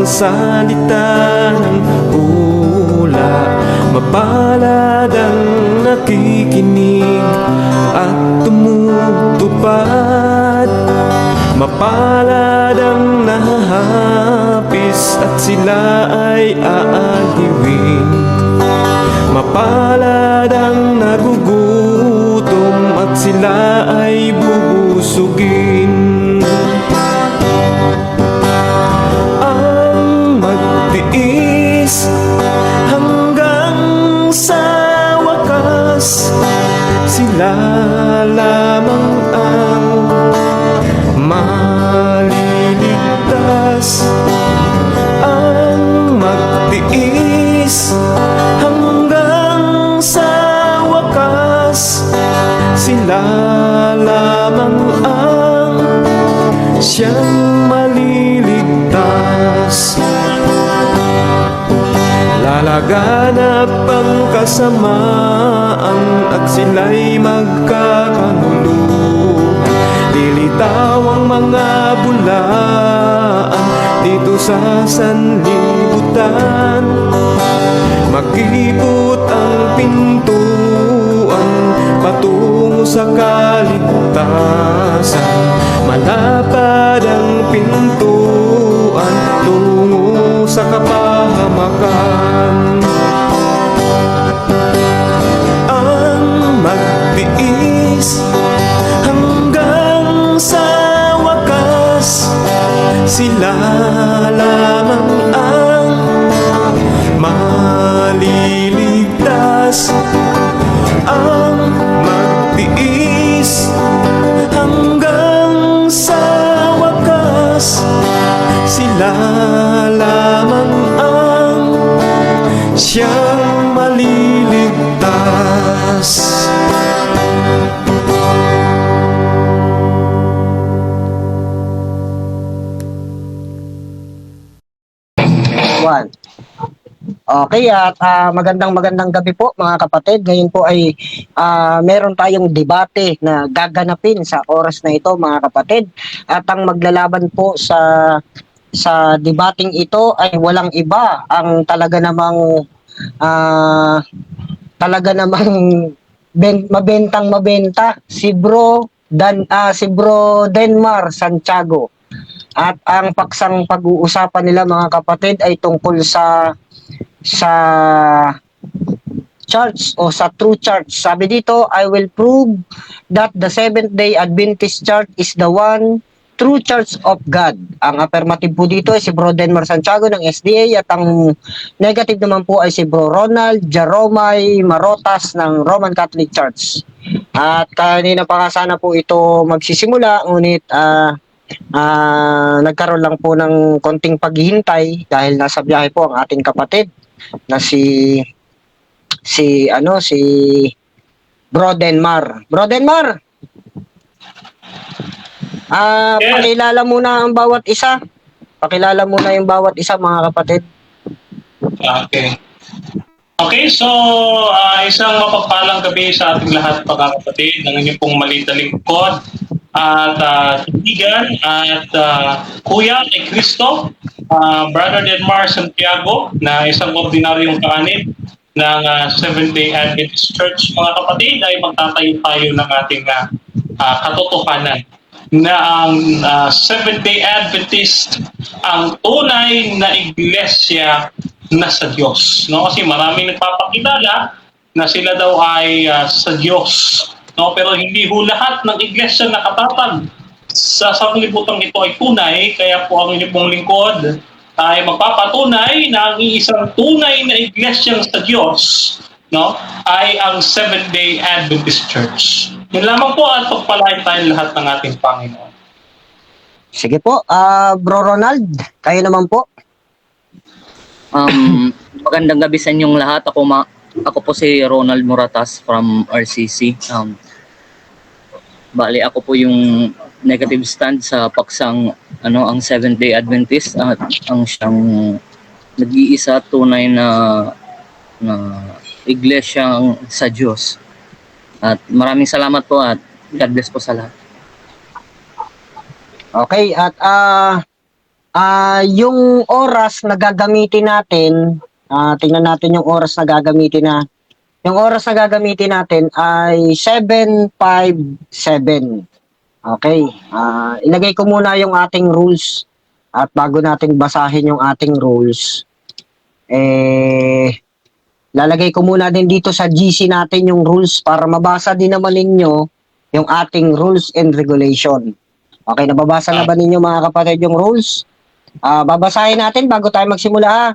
salita ng hula. Mapalad ang nakikinig at tumutupad. Mapalad ang nahahapis at sila ay aaliwin. Mapalad ang nagugutom at sila ay bubusugin. Ang magtiis hanggang sa wakas, sila lamang ang maliligtas. Ang magtiis hanggang sa wakas, sila lamang ang siyang maliligtas. Lalaganap ang kasamaan at sila'y magkakanuluhan. Lilitaw ang mga bulaan dito sa sanlibutan. Magkipot ang pintuan patungo sa kaligtasan. Malapad ang pintuan tungo sa kapahamakan. Ang magtiis hanggang sa wakas, sila lamang ang maliligtas. Ang magtiis hanggang sa wakas, sila lamang ang siyang maliligtas. One. Okay, at magandang gabi po mga kapatid. Ngayon po ay meron tayong debate na gaganapin sa oras na ito mga kapatid. At ang maglalaban po sa debating ito ay walang iba, ang talaga namang mabenta, si Bro Denmar Santiago. At ang paksang pag-uusapan nila mga kapatid ay tungkol sa church o sa true church. Sabi dito, I will prove that the Seventh-day Adventist Church is the one true church of God. Ang affirmative po dito ay si Bro Denmar Santiago ng SDA at ang negative naman po ay si Bro Ronald Jaromay Marotas ng Roman Catholic Church. At kanina pa nga sana po ito magsisimula, ngunit nagkaroon lang po ng konting paghihintay dahil nasa biyahe po ang ating kapatid na si Bro Denmar. Bro Denmar, pakilala muna ang bawat isa. Pakilala muna yung bawat isa mga kapatid. Okay. Okay, so isang mapagpalang gabi sa ating lahat mga kapatid, ng inyong pong maliit na lingkod at kaibigan at kuya kay Cristo, Brother Denmar Santiago, na isang ordinaryong kaanib ng Seventh-day Adventist Church. Mga kapatid, ay magtatayo tayo ng ating katotohanan na ang Seventh-day Adventist ang tunay na iglesia na sa Diyos. No? Kasi maraming nagpapakilala na sila daw ay sa Diyos. No, pero hindi ho lahat ng iglesia nakatatag sa sanglibutang ito ay tunay. Kaya po ang inyong pong lingkod ay magpapatunay na ang isang tunay na iglesia sa Diyos, no, ay ang Seventh-day Adventist Church. Yun lamang po at pagpalain tayo lahat ng ating Panginoon. Sige po, Bro Ronald, kayo naman po. Magandang gabi sa inyong lahat. Ako po si Ronald Moratas from RCC. Bali ako po yung negative stand sa paksang ang Seventh-day Adventist at ang siyang nag-iisa tunay na iglesyang sa Diyos. At maraming salamat po at God bless po sa lahat. Okay, at Yung oras na gagamitin natin, tingnan natin yung oras na gagamitin na. Yung oras na gagamitin natin ay 7:57. Okay. Ilagay ko muna yung ating rules at bago natin basahin yung ating rules, lalagay ko muna din dito sa GC natin yung rules para mabasa din naman ninyo yung ating rules and regulation. Okay, nababasa na ba ninyo mga kapatid yung rules? Babasahin natin bago tayo magsimula.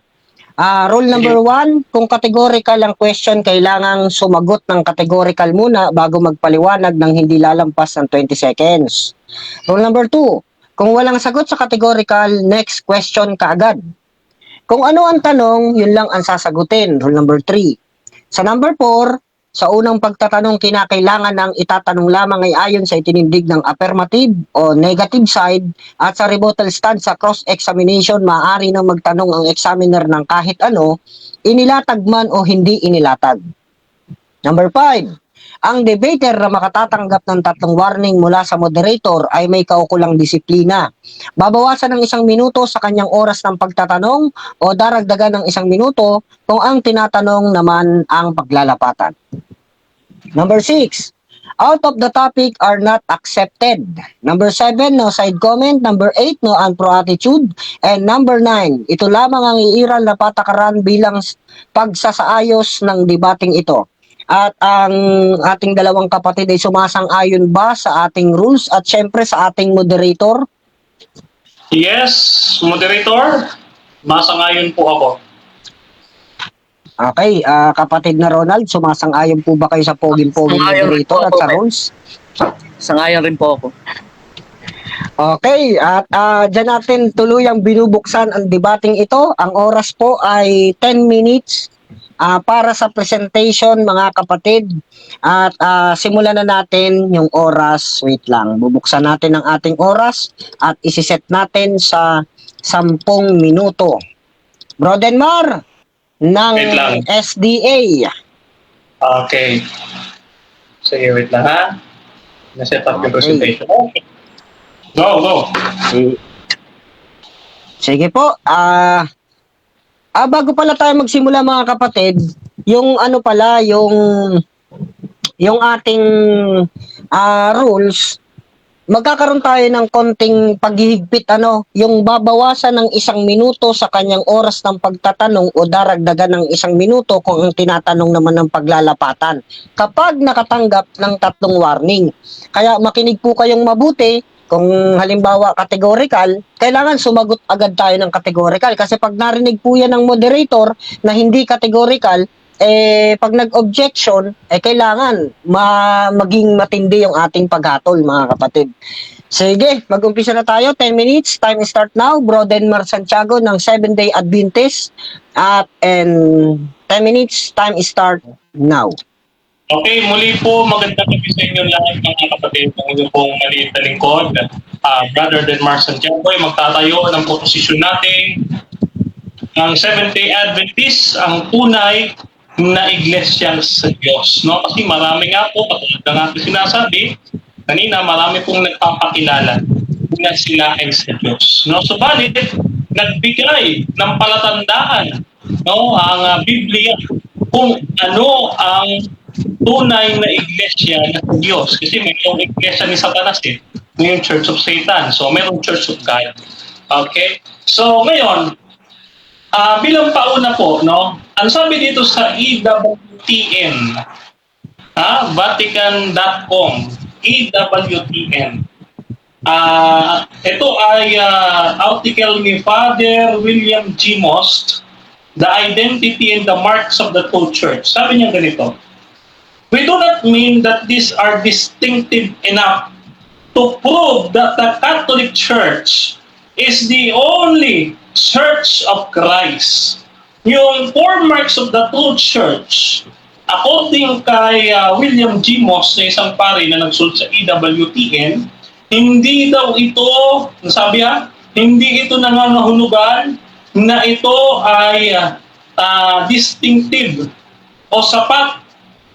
Rule number 1, kung categorical ang question, kailangang sumagot ng categorical muna bago magpaliwanag ng hindi lalampas ng 20 seconds. Rule number 2, kung walang sagot sa categorical, next question kaagad. Kung ano ang tanong, yun lang ang sasagutin. Rule number 3. Sa number 4, sa unang pagtatanong, kinakailangan ng itatanong lamang ay ayon sa itinindig ng affirmative o negative side, at sa rebuttal stand sa cross-examination, maaari nang magtanong ang examiner ng kahit ano, inilatag man o hindi inilatag. Number 5. Ang debater na makatatanggap ng 3 warning mula sa moderator ay may kaukulang disiplina. Babawasan ng 1 minuto sa kanyang oras ng pagtatanong o daragdagan ng 1 minuto kung ang tinatanong naman ang paglalapatan. Number 6. Out of the topic are not accepted. Number 7, no side comment. Number 8, no unpro attitude. And number 9, ito lamang ang iiral na patakaran bilang pagsasaayos ng debating ito. At ang ating dalawang kapatid ay sumasang-ayon ba sa ating rules at syempre sa ating moderator? Yes, moderator. Masang-ayon po ako. Okay, kapatid na Ronald, sumasang-ayon po ba kayo sa poging-poging Sang-ayon rin moderator po at ako, sa eh. rules? Sangayon rin po ako. Okay, at dyan natin tuluyang binubuksan ang debating ito. Ang oras po ay 10 minutes para sa presentation mga kapatid. At simulan na natin yung oras. Wait lang, bubuksan natin ang ating oras at isiset natin sa 10 minuto. Bro Denmar ng Wait lang. SDA. Okay. Sige, wait lang ha. Na-set up yung Okay. presentation. Okay. Go. Sige po. Bago pala tayo magsimula mga kapatid, yung ano pala, yung ating rules, magkakaroon tayo ng konting paghihigpit, yung babawasan ng 1 minuto sa kanyang oras ng pagtatanong o daragdagan ng 1 minuto kung ang tinatanong naman ng paglalapatan kapag nakatanggap ng 3 warning. Kaya makinig po kayong mabuti. Kung halimbawa categorical, kailangan sumagot agad tayo ng categorical kasi pag narinig po yan ng moderator na hindi categorical, pag nag-objection, kailangan maging matindi yung ating paghatol mga kapatid. Sige, mag-umpisa na tayo. 10 minutes, time start now. Bro Denmar Santiago ng 7-Day Adventist and 10 minutes, time start now. Okay, muli po magandang gabi sa inyo lahat mga kapatid ng inyong pong maliit na lingkod. Brother Denmar Santiago ay magtatayo ng posisyon natin ang Seventh-day Adventist, ang tunay na iglesia sa Diyos. No? Kasi marami nga po, katulad ng ating sinasabi, kanina marami pong nagpapakilala na sila ay sa Diyos. No? Subalit, nagbigay ng palatandaan ang Biblia kung ano ang tunay na iglesia ng Diyos. Kasi mayroong iglesia ni Satanas yung Church of Satan. So, mayroong Church of God. Okay? So, ngayon, bilang pauna po, ang sabi dito sa EWTN, Vatican.com, EWTN, ito ay article ni Father William G. Most, The Identity and the Marks of the True Church. Sabi niya ganito, we do not mean that these are distinctive enough to prove that the Catholic Church is the only Church of Christ. Yung 4 marks of the true Church, according kay William G. Moss, na isang pari na nagsulat sa EWTN, hindi daw ito, sabi hindi ito nangangahulugan na ito ay distinctive o sapat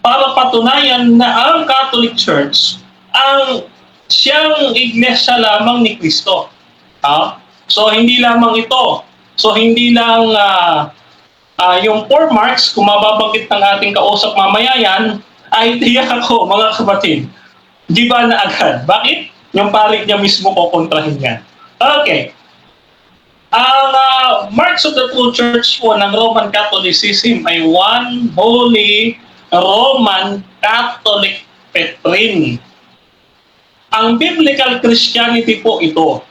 para patunayan na ang Catholic Church ang siyang iglesia lamang ni Kristo. So hindi lamang ito. So hindi lang yung 4 marks, kung mababanggit ng ating kausap mamaya yan, ay tiyak ako mga kapatid. Di ba na agad? Bakit? Yung parik niya mismo kukontrahin yan. Okay. Ang marks of the true church po ng Roman Catholicism ay one holy Roman Catholic doctrine. Ang biblical Christianity po ito.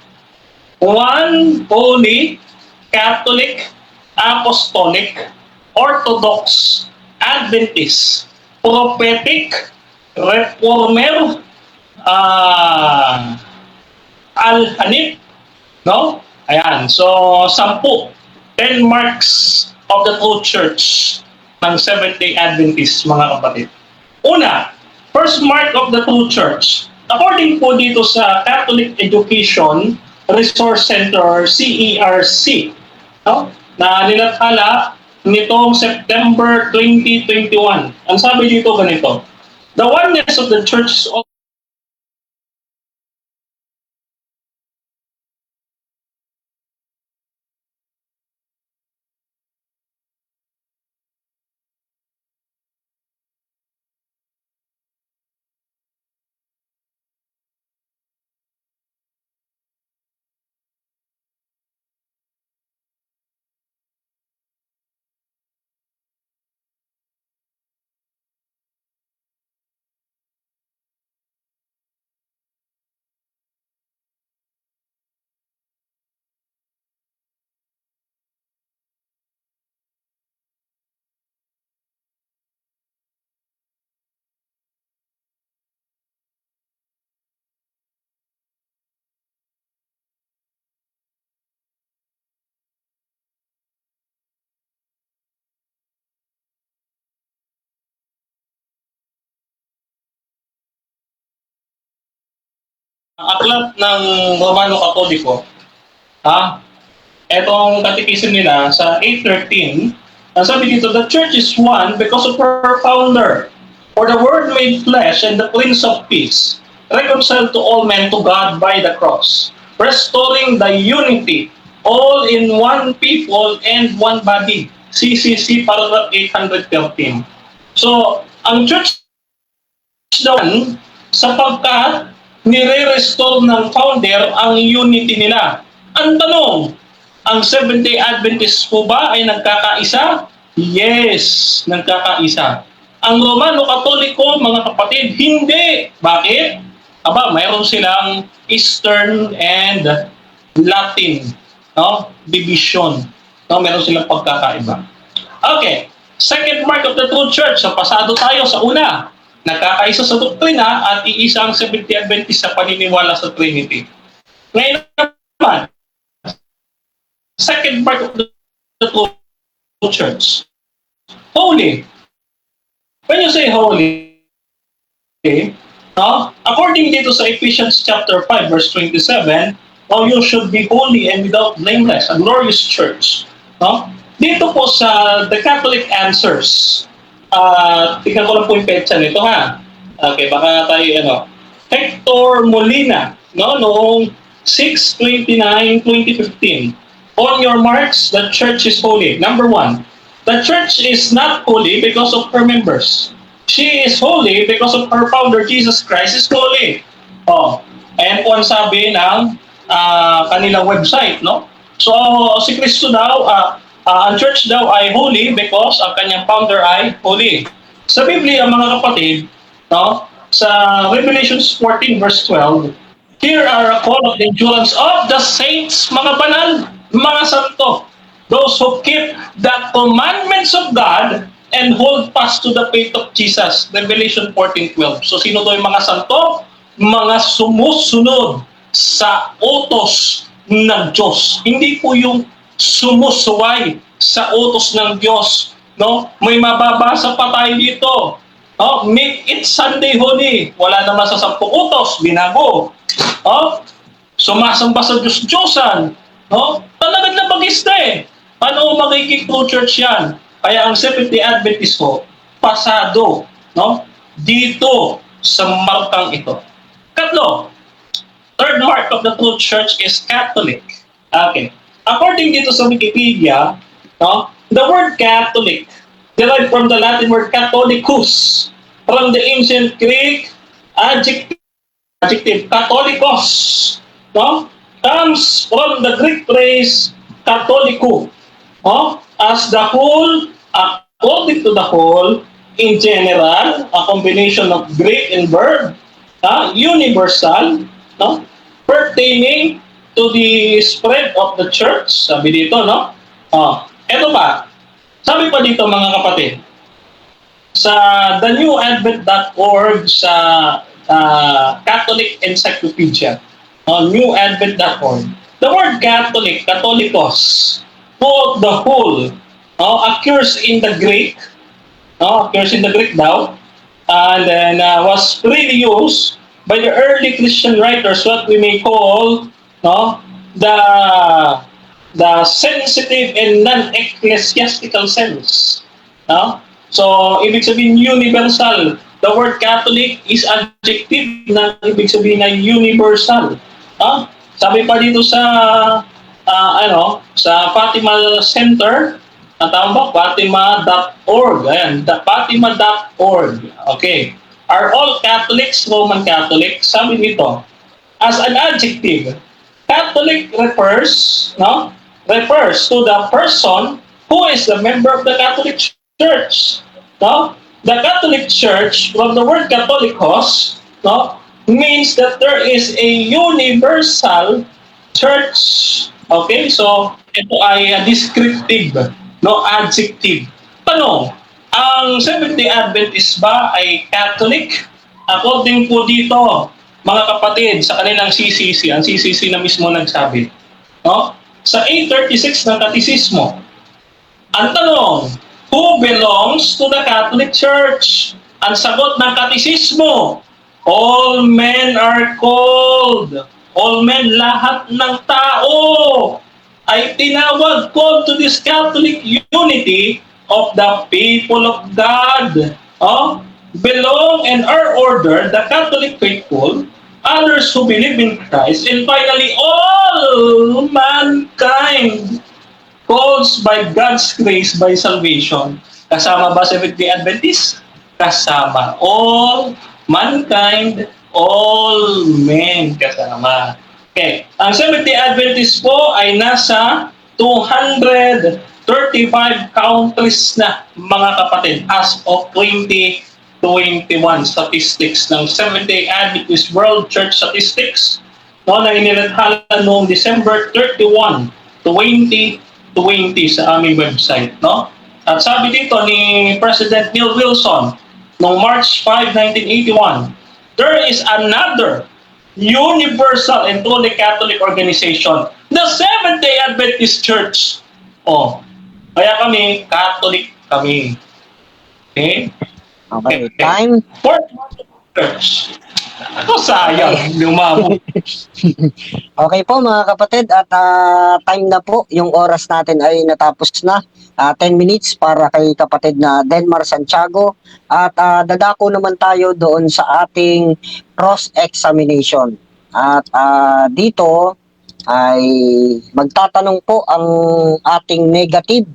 One holy Catholic, Apostolic, Orthodox, Adventist, Prophetic, Reformer, Al-Hanif, no? Ayan, so 10 marks of the true church ng Seventh-day Adventist, mga kapatid. Una, first mark of the true church, according po dito sa Catholic Education Resource Center, CERC, no? Na nilathala nitong September 2021. Ang sabi dito ganito, the oneness of the church is aklat ng Romano Katoliko. Etong katekism nila sa 8:13, ang sabi dito, the church is one because of her founder. For the word made flesh and the Prince of Peace, reconciled to all men to God by the cross, restoring the unity, all in one people and one body. CCC paragraph 813. So, ang church daw sapagkat nire-restore ng founder ang unity nila. Ang tanong, ang Seventh-day Adventist po ba ay nagkakaisa? Yes, nagkakaisa. Ang Romano Katoliko, mga kapatid, hindi. Bakit? Aba, mayroon silang Eastern and Latin, no? Division. No, meron silang pagkakaiba. Okay, second mark of the true church. So, pasado tayo sa una. Nagkakaisa sa doktrina at iisa ang Seventh-day Adventist sa paniniwala sa Trinity. Ngayon naman, second part of the true church, holy. When you say holy, according dito sa Ephesians chapter 5 verse 27, you should be holy and without blameless, a glorious church. Dito po sa The Catholic Answers, tingnan ko lang po yung petsa nito, ha. Okay, baka tayo, Hector Molina, no, noong 6/29/2015. On your marks, the church is holy. Number 1, the church is not holy because of her members. She is holy because of her founder, Jesus Christ is holy. Ayan po ang sabi ng kanilang website, no? So, si Kristo daw, ang church daw ay holy because ang kanyang founder ay holy. Sa Biblia, mga kapatid, no, sa Revelations 14 verse 12, here are a call of the endurance of the saints, mga banal, mga santo, those who keep the commandments of God and hold fast to the faith of Jesus. Revelation 14:12. So sino to yung mga santo? Mga sumusunod sa utos ng Diyos. Hindi po yung sumusuway sa utos ng Diyos, no? May mababasa pa tayo dito. Make it Sunday holy. Wala naman sa 10 utos, binago. Sumasamba sa Diyos-Diyosan. Talagang nabagista eh. Paano magiging true church yan? Kaya ang Seventh-day Adventist ko, pasado, no? Dito sa markang ito. Katlo, third mark of the true church is Catholic. Okay. According dito sa Wikipedia, no, the word Catholic derived from the Latin word Catholicus, from the ancient Greek adjective Catholicos, no, comes from the Greek phrase Catholicou, no, as the whole, according to the whole, in general, a combination of Greek and verb, universal, no, pertaining to the spread of the church. Sabi dito, no? Eto pa. Sabi pa dito, mga kapatid, sa thenewadvent.org, sa Catholic Encyclopedia, newadvent.org, the word Catholic, Catholicos, quote the whole, occurs in the Greek, daw, and then was freely used by the early Christian writers, what we may call, no, the sensitive and non-ecclesiastical sense. No? So, ibig sabihin universal. The word Catholic is adjective na ibig sabihin na universal. Sabi pa dito sa sa Fatima Center, ang tawag ba? Fatima.org. Ayan, Fatima.org. Okay. Are all Catholics Roman Catholic? Sabi nito, as an adjective, Catholic refers to the person who is the member of the Catholic Church. No? The Catholic Church, from the word Catholicos, no, means that there is a universal church. Okay? So, ito ay descriptive, no, adjective. Tanong, ang Seventh-day Adventist ba ay Catholic? According po dito, mga kapatid, sa kanilang CCC, ang CCC na mismo nagsabi, no? Sa 836 ng Katisismo, ang tanong, who belongs to the Catholic Church? Ang sagot ng Katisismo, all men are called. All men, lahat ng tao ay tinawag, called to this Catholic unity of the people of God. Belong and are ordered the Catholic faithful, others who believe in Christ, and finally all mankind calls by God's grace by salvation. Kasama ba Seventh-day Adventist? Kasama. All mankind, all men kasama. Okay. Ang Seventh-day Adventist po ay nasa 235 countries na, mga kapatid, as of 2021 statistics ng Seventh-day Adventist World Church Statistics, no, na inilathala noong December 31, 2020 sa aming website. No? At sabi dito ni President Neil Wilson noong March 5, 1981, there is another universal and truly Catholic organization, the Seventh-day Adventist Church. Kaya kami, Catholic kami. Okay? Okay, time. Fourth Church. Ako sayang, lumabo. Okay po mga kapatid, at time na po, yung oras natin ay natapos na. 10 minutes para kay kapatid na Denmar Santiago, at dadako naman tayo doon sa ating cross-examination. At dito ay magtatanong po ang ating negative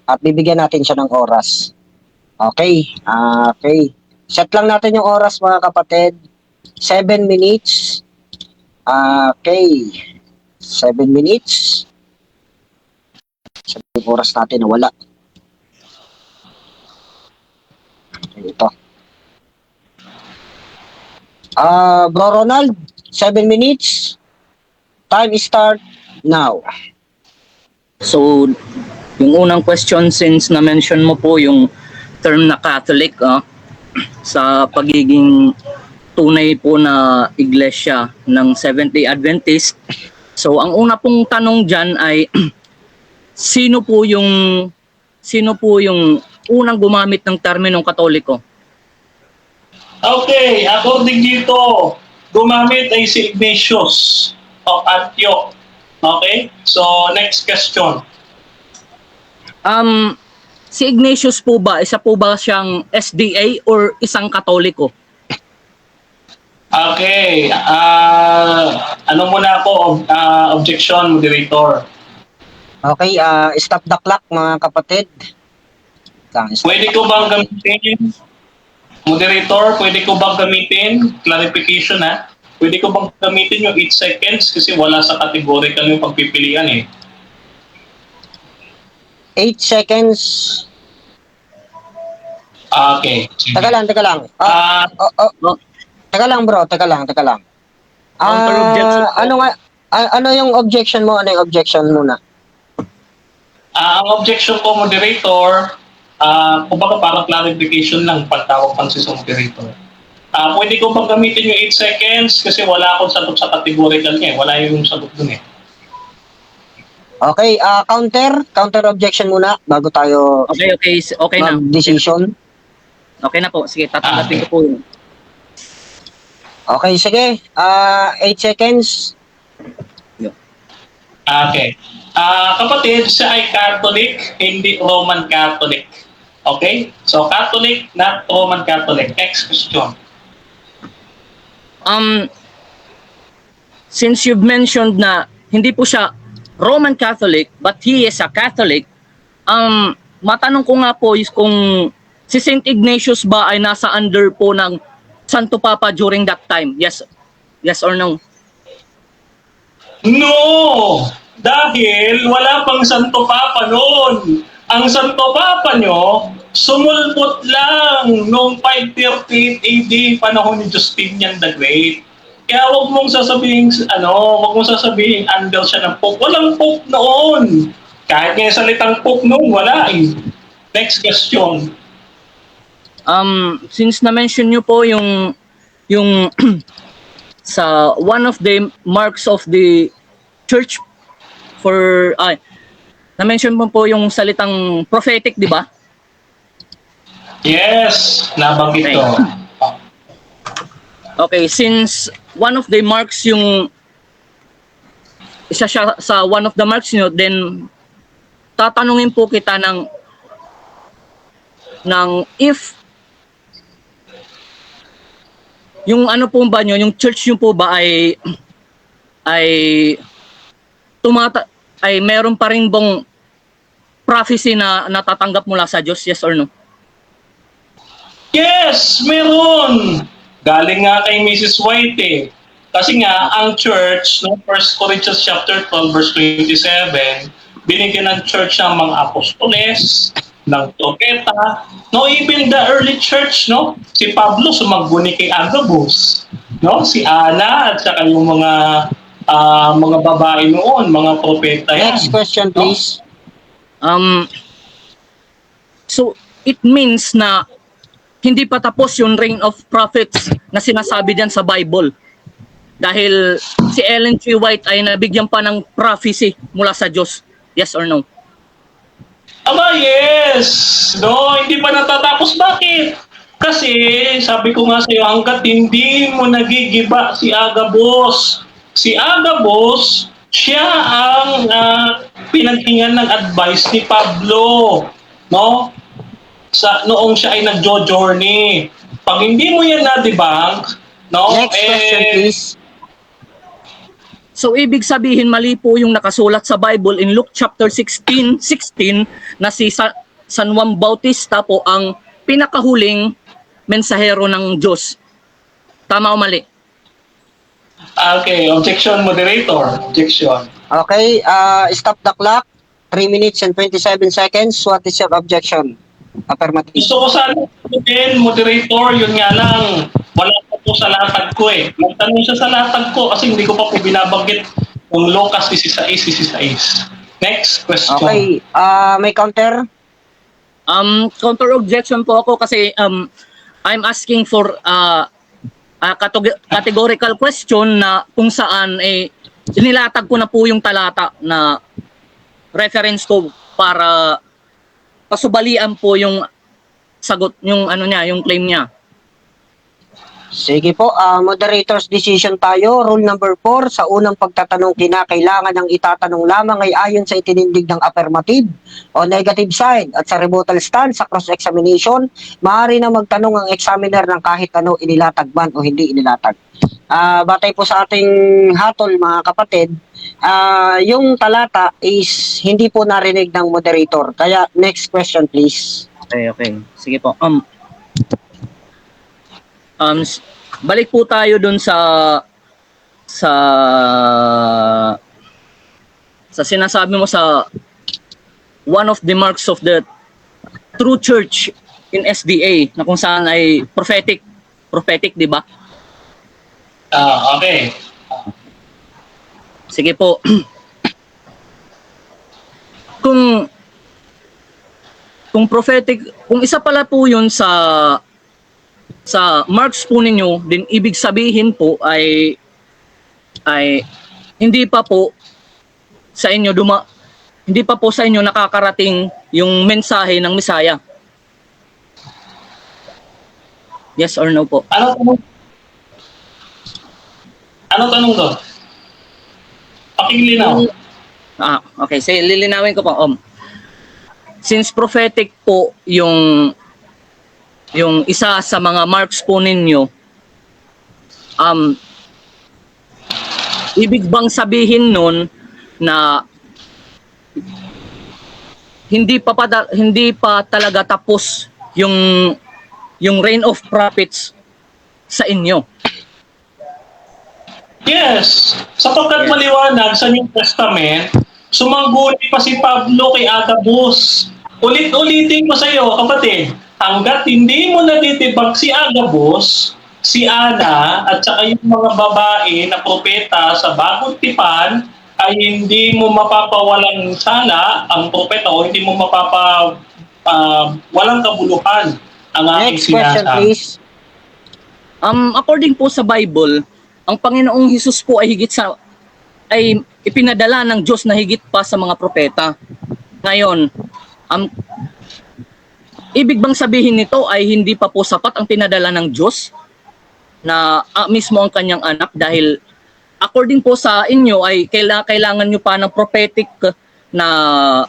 at bibigyan natin siya ng oras. Okay, okay. Set lang natin yung oras mga kapatid. 7 minutes. Okay. 7 minutes. Sabi yung oras natin na wala. Okay, ito. Bro Ronald, 7 minutes. Time start now. So, yung unang question, since na-mention mo po yung term na Catholic, sa pagiging tunay po na iglesia ng Seventh-day Adventist. So, ang una pong tanong dyan ay, sino po yung unang gumamit ng terminong Katoliko? Okay, according dito, gumamit ay si Ignatius of Antioch. Okay? So, next question. Si Ignatius po ba, isa po ba siyang SDA or isang Katoliko? Okay. Ano muna ako, objection, moderator. Okay, stop the clock mga kapatid. Pwede ko bang gamitin, moderator, pwede ko bang gamitin, clarification ha, pwede ko bang gamitin yung 8 seconds kasi wala sa categorical yung pagpipilian eh. 8 seconds. Okay. Sige. Teka lang. Teka lang bro, teka lang. Counter-objection po. Ano yung objection mo? Ano yung objection muna? Ang objection ko, moderator, kumbaga parang clarification lang, pagtawag pansin sa moderator. Pwede ko bang gamitin yung 8 seconds kasi wala akong sagot sa categorical niya eh. Wala yung sagot dun eh. Okay, counter objection muna bago tayo Okay na. mag-decision. Okay na po. Sige, tatanggapin ko po yun. Okay, sige. 8 seconds. Okay. Kapatid, siya ay Catholic, hindi Roman Catholic. Okay? So, Catholic, not Roman Catholic. Next question. Since you've mentioned na hindi po siya Roman Catholic but he is a Catholic, matanong ko nga po is kung si Saint Ignatius ba ay nasa under po ng Santo Papa during that time? Yes or no? No! Dahil wala pang Santo Papa noon. Ang Santo Papa nyo, sumulpot lang noong 538 AD, panahon ni Justinian the Great. Kaya wag mong sasabihin, under siya ng Pope. Walang Pope noon. Kahit nga yung salitang Pope noon, wala eh. Next question. Since na-mention nyo po yung sa one of the marks of the church na-mention mo po yung salitang prophetic, di ba? Yes, nabanggit ko. Okay, since one of the marks isa siya sa one of the marks nyo, then tatanungin po kita ng if yung ano po ba nyo, yung church nyo po ba ay meron pa rin bang prophecy na natatanggap mula sa Diyos, yes or no? Yes, meron. Galing nga kay Mrs. White eh. Kasi nga, ang church, no, 1 Corinthians chapter 12, verse 27, binigyan ng church ng mga apostoles, ng propeta, no, even the early church, no, si Pablo sumagbuni kay Agabus, no, si Ana, at saka yung mga babae noon, mga propeta yan. Next question, please. So, it means na hindi pa tapos yung reign of prophets na sinasabi diyan sa Bible. Dahil si Ellen G. White ay nabigyan pa ng prophecy mula sa Diyos. Yes or no? Aba, yes! No, hindi pa natatapos. Bakit? Kasi, sabi ko nga sa'yo, hanggat hindi mo nagigiba si Agabus. Si Agabus, siya ang pinaghingan ng advice ni Pablo. No? Noong siya ay nagjo-journey. Pag hindi mo yan na-debunk, no? Next question, please. So, ibig sabihin, mali po yung nakasulat sa Bible in Luke chapter 16 na si San Juan Bautista po ang pinakahuling mensahero ng Diyos. Tama o mali? Okay, objection, moderator. Objection. Okay, stop the clock. 3 minutes and 27 seconds. What is your objection? Affirmative. Gusto ko sana din, moderator, yun nga lang, wala pa po sa latag ko eh. Magtanong siya sa latag ko kasi hindi ko pa po binabanggit yung Lucas 16. Next question. Okay, may counter? Counter objection po ako kasi I'm asking for a categorical question na kung saan nilatag ko na po yung talata na reference ko para pasubalian po yung sagot, yung yung claim niya. Sige po, moderator's decision tayo. Rule number 4, sa unang pagtatanong kinakailangan ng itatanong lamang ay ayon sa itinindig ng affirmative o negative side at sa rebuttal stand sa cross-examination, maaari na magtanong ang examiner ng kahit ano inilatag man o hindi inilatag. batay po sa ating hatol mga kapatid, yung talata is hindi po narinig ng moderator. Kaya next question please. Okay, okay. Sige po. Balik po tayo dun sa sinasabi mo sa one of the marks of the true church in SDA na kung saan ay prophetic, di ba? Okay. Sige po. kung prophetic, kung isa pala po 'yun sa marks po ninyo, din ibig sabihin po ay hindi pa po sa inyo hindi pa po sa inyo nakakarating yung mensahe ng Mesaya. Yes or no po? Ano tanong to? Pakilinaw. Okay. So, lilinawin ko po. Since prophetic po yung isa sa mga marks po ninyo, ibig bang sabihin nun na hindi pa talaga tapos yung reign of prophets sa inyo? Yes. Sapagkat Yes. maliwanag sa New Testament, sumangguni pa si Pablo kay Agabus. Ulit-ulitin ko sa iyo, kapatid, hanggat hindi mo natitibag si Agabus, si Ana, at saka yung mga babae na propeta sa Bagong Tipan, ay hindi mo mapapawalang sala ang propeta o hindi mo walang kabuluhan ang aking Next question sinasabi. please. According po sa Bible, ang Panginoong Hesus po ay ipinadala ng Diyos na higit pa sa mga propeta. Ngayon, ibig bang sabihin nito ay hindi pa po sapat ang pinadala ng Diyos na mismo ang kanyang anak, dahil according po sa inyo ay kailangan nyo pa ng prophetic na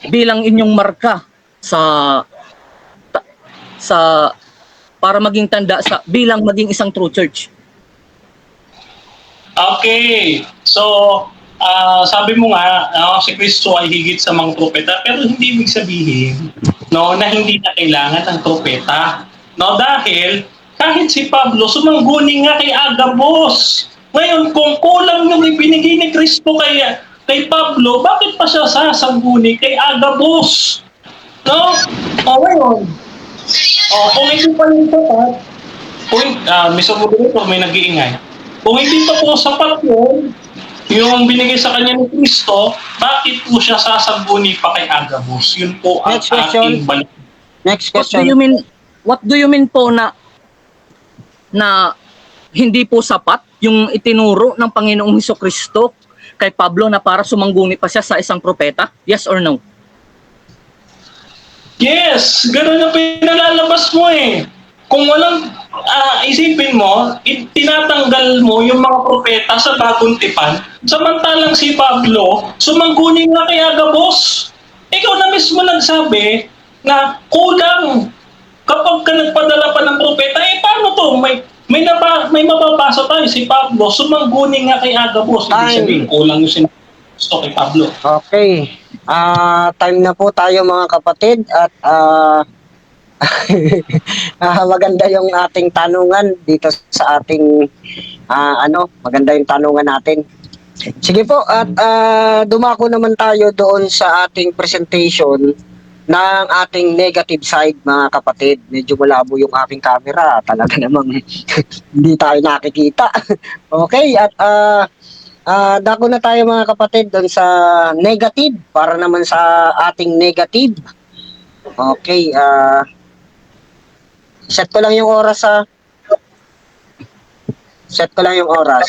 bilang inyong marka sa para maging tanda bilang maging isang true church. Okay. So, sabi mo nga, si Kristo ay higit sa mga propeta, pero hindi ibig sabihin na hindi na kailangan ng propeta. Dahil kahit si Pablo, sumangguni nga kay Agabus. Ngayon, kung kulang yung ibinigay ni Kristo kay Pablo, bakit pa siya sasangguni kay Agabus? Ngayon, kung hindi pa yung sapat, may sumulo ito, may nag-iingay. Kung hindi pa po sapat yun, yung binigay sa kanya ni Kristo, bakit po siya sasangguni pa kay Agabus? Yun po ang Next question. aking balik. Next What question. do you mean po na hindi po sapat yung itinuro ng Panginoong Hesukristo kay Pablo na para sumangguni pa siya sa isang propeta? Yes or no? Yes, gano'n na pinalalabas mo eh. Kung walang isipin mo, tinatanggal mo yung mga propeta sa Bagong Tipan, samantalang si Pablo, sumangguni nga kay Agabus. Ikaw na mismo nagsabi na kulang kapag ka nagpadala pa ng propeta, paano to? May mababasa tayo, si Pablo, sumangguni nga kay Agabus. Ibig sabihin, kulang yung sinabi kay Pablo. Okay. Time na po tayo mga kapatid at maganda yung ating tanungan dito sa ating maganda yung tanungan natin. Sige po, at dumako naman tayo doon sa ating presentation ng ating negative side mga kapatid. Medyo malabo yung aking camera, talaga namang hindi tayo nakikita. Okay, at dako na tayo mga kapatid doon sa negative para naman sa ating negative. Okay, set ko lang yung oras Set ko lang yung oras.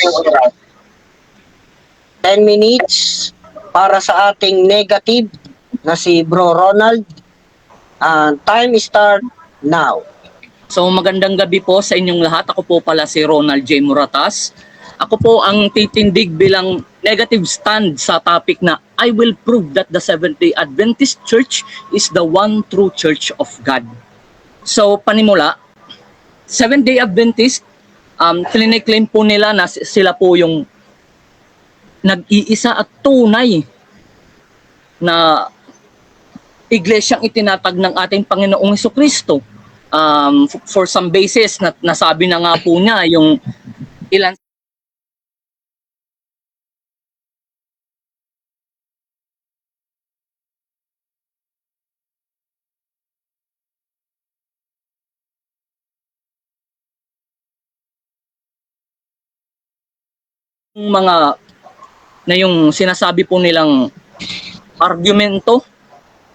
10 minutes para sa ating negative na si Bro Ronald. Time start now. So magandang gabi po sa inyong lahat. Ako po pala si Ronald J. Muratas. Ako po ang titindig bilang negative stand sa topic na I will prove that the Seventh-day Adventist Church is the one true church of God. So panimula, Seventh-day Adventist, claim po nila na sila po yung nag-iisa at tunay na iglesyang itinatag ng ating Panginoong Hesukristo. For some basis, nasabi na nga po niya yung ilan mga na yung sinasabi po nilang argumento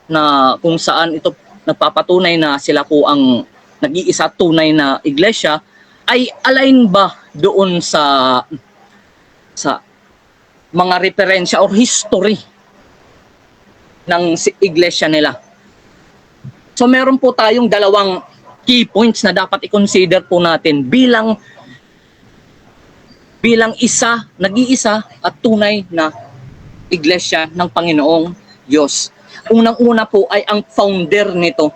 na kung saan ito nagpapatunay na sila po ang nag-iisa tunay na iglesia ay align ba doon sa mga referensya or history ng iglesia nila. So meron po tayong dalawang key points na dapat i-consider po natin bilang nag-iisa at tunay na iglesia ng Panginoong Diyos. Unang-una po ay ang founder nito.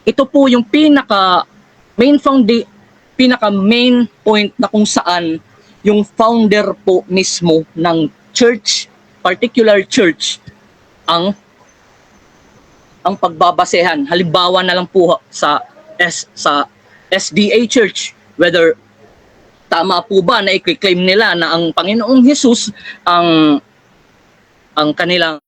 Ito po yung pinaka main point na kung saan yung founder po mismo ng church, particular church, ang pagbabasehan. Halimbawa na lang po sa SDA Church, whether tama po ba na i-claim nila na ang Panginoong Hesus ang kanilang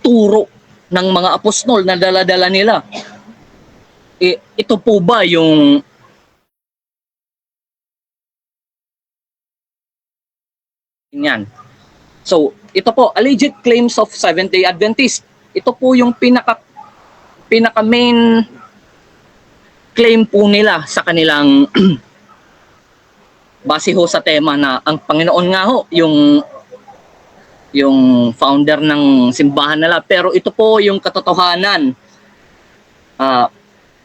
turo ng mga apostol na dala-dala nila. Ito po ba yung yan? So, ito po, alleged claims of Seventh-day Adventist. Ito po yung pinaka main claim po nila sa kanilang base ho sa tema na ang Panginoon nga ho yung founder ng simbahan nila. Pero ito po yung katotohanan.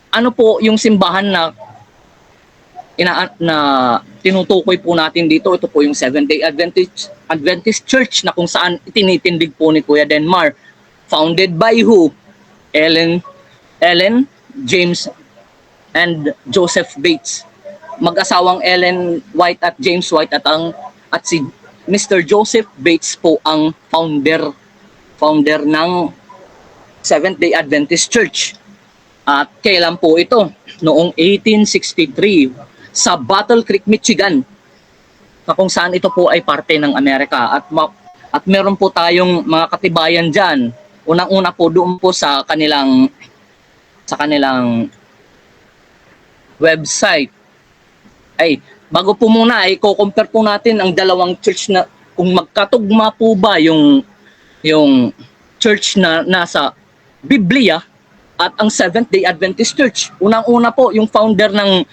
Ano po yung simbahan na tinutukoy po natin dito? Ito po yung Seventh-day Adventist Church na kung saan itinitindig po ni Kuya Denmar. Founded by who? Ellen, James, and Joseph Bates. Mag-asawang Ellen White at James White at si Mr. Joseph Bates po ang founder ng Seventh-day Adventist Church. At kailan po ito? Noong 1863 sa Battle Creek, Michigan, na kung saan ito po ay parte ng Amerika. At meron po tayong mga katibayan dyan. Unang-una po doon po sa kanilang website. Bago po muna, i-compare po natin ang dalawang church na kung magkatugma po ba yung church na nasa Biblia at ang Seventh-day Adventist Church. Unang-una po, yung founder ng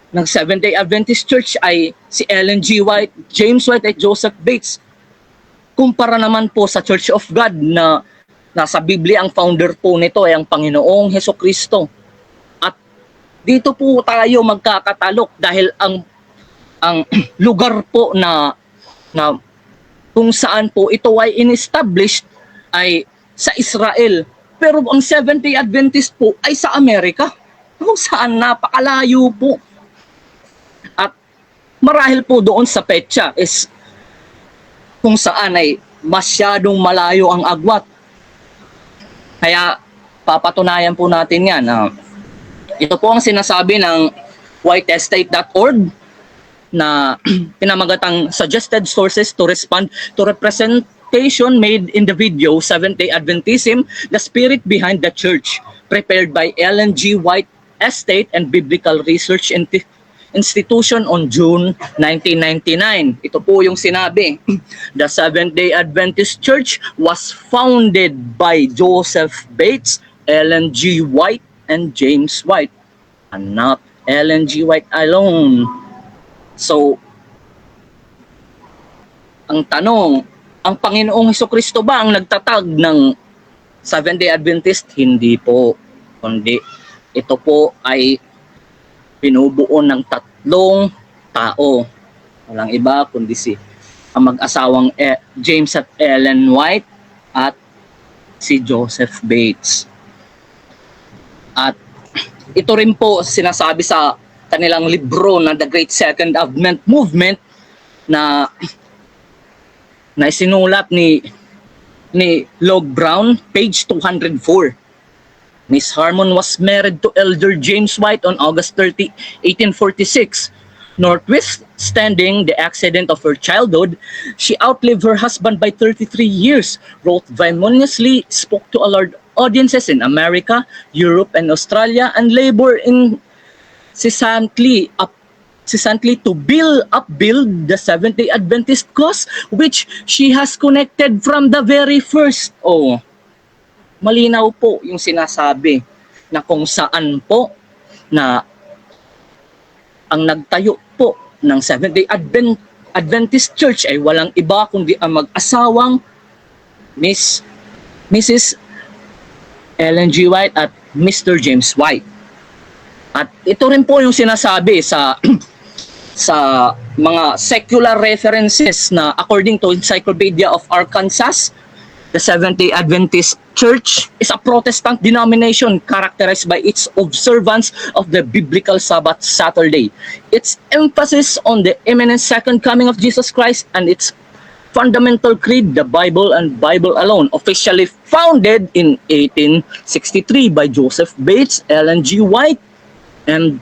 Seventh-day Adventist Church ay si Ellen G. White, James White at Joseph Bates. Kumpara naman po sa Church of God na nasa Biblia, ang founder po nito ay ang Panginoong Hesukristo. Dito po tayo magkakatalok dahil ang lugar po na kung saan po ito ay in-established ay sa Israel. Pero ang Seventh-day Adventist po ay sa Amerika, kung saan napakalayo po. At marahil po doon sa petsa is kung saan ay masyadong malayo ang agwat. Kaya papatunayan po natin yan. Ito po ang sinasabi ng whiteestate.org na pinamagatang suggested sources to respond to Representative quotation made in the video Seventh-day Adventism, the spirit behind the church, prepared by Ellen G. White Estate and Biblical Research Institution on June 1999. Ito po yung sinabi. The Seventh-day Adventist Church was founded by Joseph Bates, Ellen G. White, and James White, and not Ellen G. White alone. So, ang tanong, ang Panginoong Hesukristo ba ang nagtatag ng Seventh-day Adventist? Hindi po. Kundi ito po ay binubuo ng tatlong tao. Walang iba kundi ang mag-asawang James at Ellen White at si Joseph Bates. At ito rin po sinasabi sa kanilang libro na The Great Second Advent Movement na isinulat ni Log Brown, page 204. Miss Harmon was married to Elder James White on August 30, 1846. Notwithstanding the accident of her childhood, she outlived her husband by 33 years, wrote venomously, spoke to a large audiences in America, Europe, and Australia, and labored incessantly to upbuild the Seventh-day Adventist cause, which she has connected from the very first. Oh, malinaw po yung sinasabi na kung saan po na ang nagtayo po ng Seventh-day Adventist Church ay walang iba kundi ang mag-asawang Mrs. Ellen G. White at Mr. James White. At ito rin po yung sinasabi sa mga secular references na according to Encyclopedia of Arkansas, the Seventh-day Adventist Church is a Protestant denomination characterized by its observance of the biblical Sabbath Saturday, its emphasis on the imminent second coming of Jesus Christ, and its fundamental creed, the Bible and Bible alone, officially founded in 1863 by Joseph Bates, Ellen G. White, and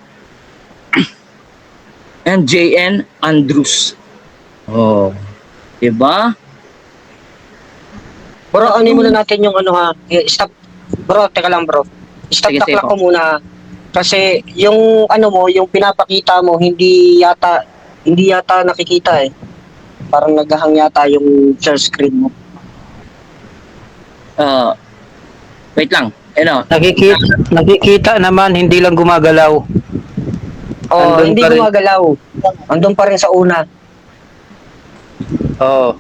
J.N. Andrews. Oh, diba? Bro, ano muna natin yung ano ha. Stop. Bro, teka lang bro. Stop Sige, taklak sige ko muna. Kasi yung ano mo, yung pinapakita mo, hindi yata nakikita eh. Parang naghahang yata yung share screen mo. Wait lang. Nakikita naman, hindi lang gumagalaw. Oh, Andun hindi pa rin. gumagalaw. Andun pa rin sa una. Oo.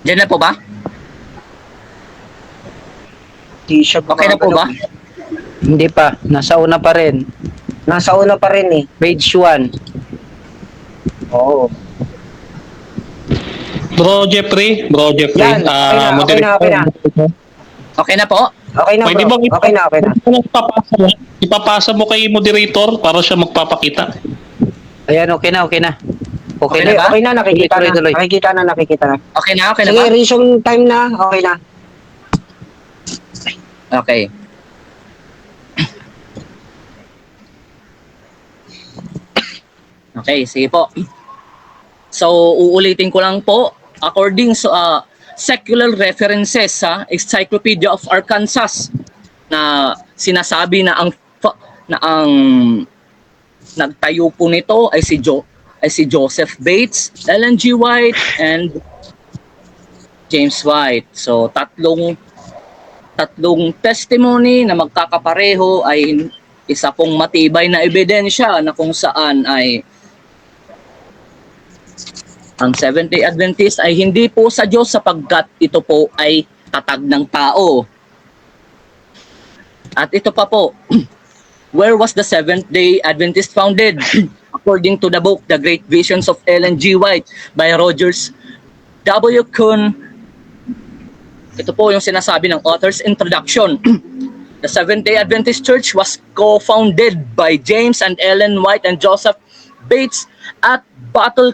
Diyan na po ba? Di siya Okay na po ba? Hindi pa. Nasa una pa rin. Nasa una pa rin eh. Page 1. Oo. Bro Jeffrey, Yan, okay na. Okay na po? Okay na Pwede bro. bang Okay na. ipapasa mo kay moderator para siya magpapakita? Ayan, okay na. Okay na ba? Okay na, nakikita Tuloy. na. Nakikita na. Okay na Sige, ba? resume time na. Okay na. Okay. Okay, sige po. So, uulitin ko lang po. According sa secular references sa Encyclopedia of Arkansas na sinasabi na ang nagtayo po nito ay si Joseph Bates, Ellen G. White, and James White. So, tatlong testimony na magkakapareho ay isa pong matibay na ebidensya na kung saan ay ang Seventh-day Adventist ay hindi po sa Diyos sapagkat ito po ay tatag ng tao. At ito pa po, where was the Seventh-day Adventist founded? According to the book, The Great Visions of Ellen G. White by Rogers W. Kuhn. Ito po yung sinasabi ng author's introduction. The Seventh-day Adventist Church was co-founded by James and Ellen White and Joseph Bates at Battle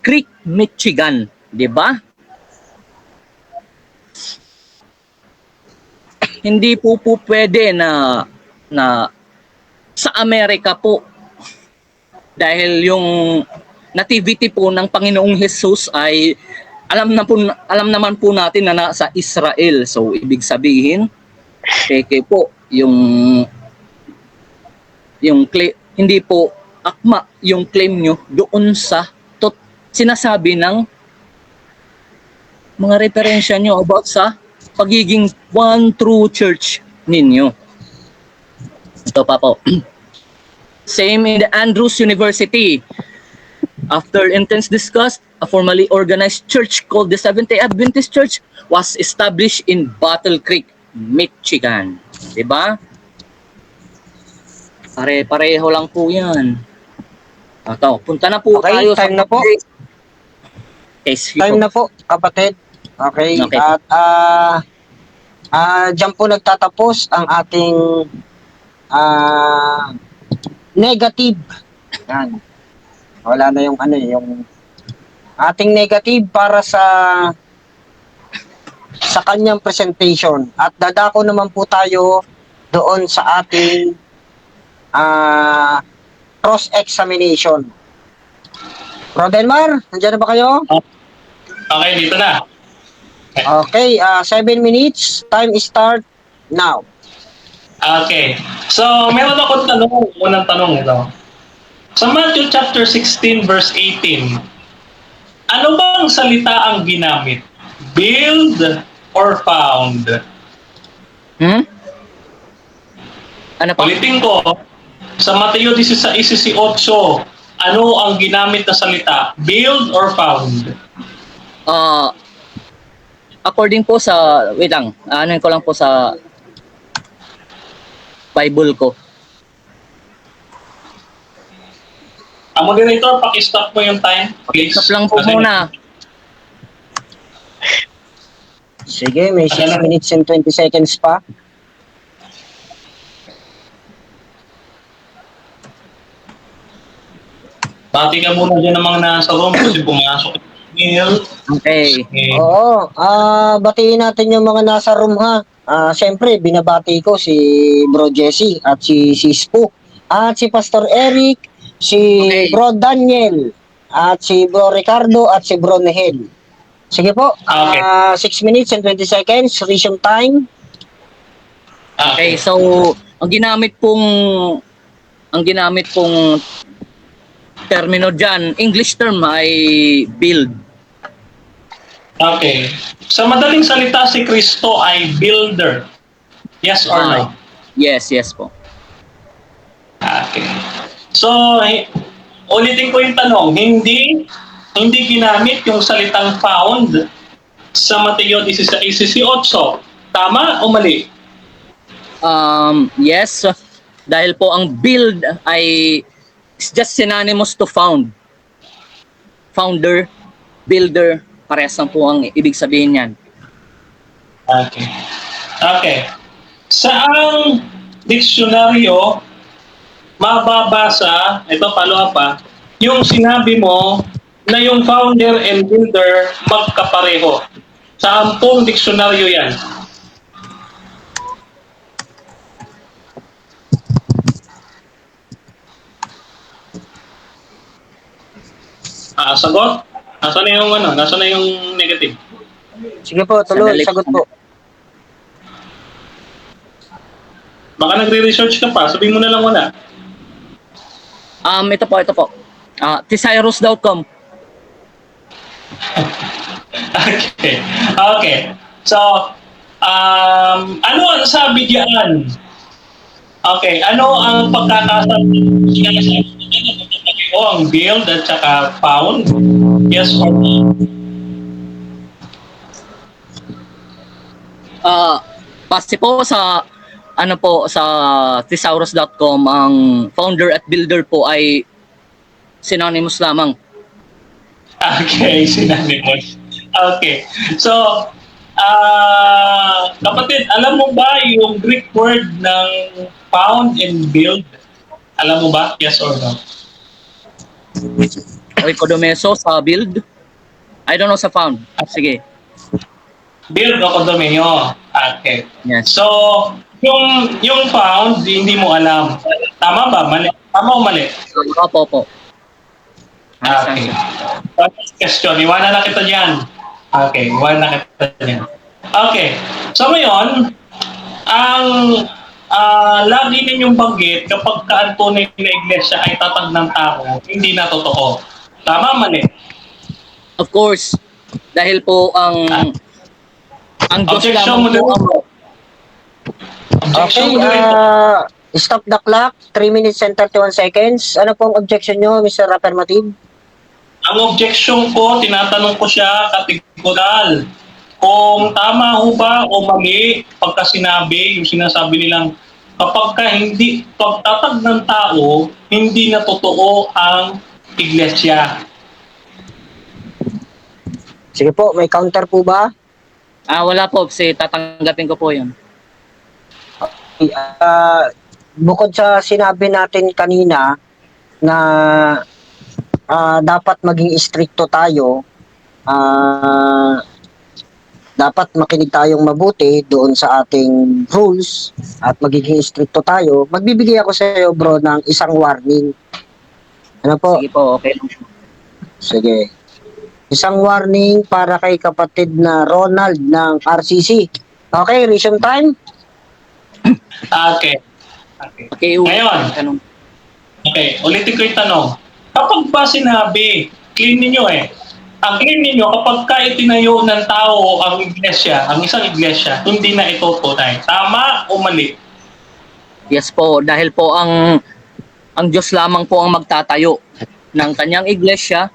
Creek, Michigan. Diba? Hindi po pwede na sa Amerika po dahil yung nativity po ng Panginoong Jesus ay alam naman po natin na nasa Israel. So ibig sabihin, peke po hindi po akma yung claim nyo doon sa sinasabi ng mga referensya nyo about sa pagiging one true church ninyo. Ito pa po. Same in the Andrews University. After intense discussed, a formally organized church called the Seventh-day Adventist Church was established in Battle Creek, Michigan. Diba? Pare-pareho lang po yan. Ito, punta na po Okay, tayo time na po. Case Time na po, kapatid. Okay. Okay. At diyan po nagtatapos ang ating negative. Yan. Wala na yung yung ating negative para sa kanyang presentation. At dadako naman po tayo doon sa ating cross-examination. Rodenmar, nandiyan na ba kayo? Okay, dito na. Okay, 7 minutes. Time start now. Okay. So, meron akong tanong. Unang tanong ito. Sa Matthew chapter 16 verse 18, ano bang salita ang ginamit? Build or found? Ano pa? Ulitin ko, sa Mateo 16:18, ano ang ginamit na salita? Build or found? According po sa, wait lang, ano ko lang po sa Bible ko. Moderator, paki-stop mo yung time, please. Stop lang po Kasi- muna. Sige, may 6 minutes and 20 seconds pa. Bati ka muna dyan ng mga nasa room kasi pumasok yung email. Okay. Oo, batiin natin yung mga nasa room ha. Siyempre, binabati ko si Bro Jesse at si Spook at si Pastor Eric, si Okay. Bro Daniel at si Bro Ricardo at si Bro Nehel. Sige po, Okay. 6 minutes and 20 seconds, resume time. Okay, so ang ginamit pong termino diyan, English term ay build. Okay. Sa madaling salita, si Kristo ay builder. Yes or no? Yes po. Okay. So, ulitin ko yung tanong. Hindi ginamit yung salitang found sa Mateo 16:18. Tama o mali? Yes, dahil po ang build ay is just synonymous to found. Founder, builder, parehas lang po ang ibig sabihin niyan. Okay. Okay. Saang diksyonaryo mababasa, ito follow up yung sinabi mo na yung founder and builder magkapareho? Saan pong diksyonaryo yan? Sagot? Nasaan na yung negative? Sige po, tuloy, Sandali. sagot po. Baka nagre-research ka pa, sabihin mo na lang wala. Ito po. Thisirus.com. Okay. Okay. So, ano ang sabi diyan? Okay, ano ang pagkakasabi? O ang build at saka found? Yes or no? Base po sa sa thesaurus.com, ang founder at builder po ay synonymous lamang. Okay, synonymous. Okay. So, kapatid, alam mo ba yung Greek word ng found and build? Alam mo ba? Yes or no? Oikodomeso sa build. I don't know sa found. Sige. Build o condomino. Okay. Yes. So, yung found, hindi mo alam. Tama ba? Mali. Tama o mali? Opo. Okay. First question, iwanan na kita dyan. Okay, one nakita niya. Okay. So ngayon, ang lagi ninyong banggit kapag ang tunay na iglesia ay tatag ng tao, hindi na totoo. Tama, mali? Of course, dahil po ang Diyos Objection mo lamang po dito. ang Objection Okay, mo dito. stop the clock. 3 minutes and 31 seconds. Ano pong objection nyo, Mr. Affirmative? Ang objection ko, tinatanong ko siya kategoral. Kung tama ho ba o mali pagka sinabi, yung sinasabi nilang kapag hindi pagtatag ng tao, hindi na totoo ang iglesia. Sige po, may counter po ba? wala po, tatanggapin ko po yun. Bukod sa sinabi natin kanina na dapat maging stricto tayo, dapat makinig tayong mabuti doon sa ating rules at magiging stricto tayo. Magbibigay ako sa iyo, bro, ng isang warning. Ano po? Sige po, okay lang. Sige. Isang warning para kay kapatid na Ronald ng RCC. Okay, resume time? Okay. Okay, Ngayon. tanong. Okay, ulitin ko yung tanong. Kapag ba sinabi, claim ninyo ang claim ninyo kapag ka itinayo ng tao ang iglesia, ang isang iglesia, hindi na ito tunay. Tama o mali? Yes po, dahil po ang Diyos lamang po ang magtatayo ng kanyang iglesia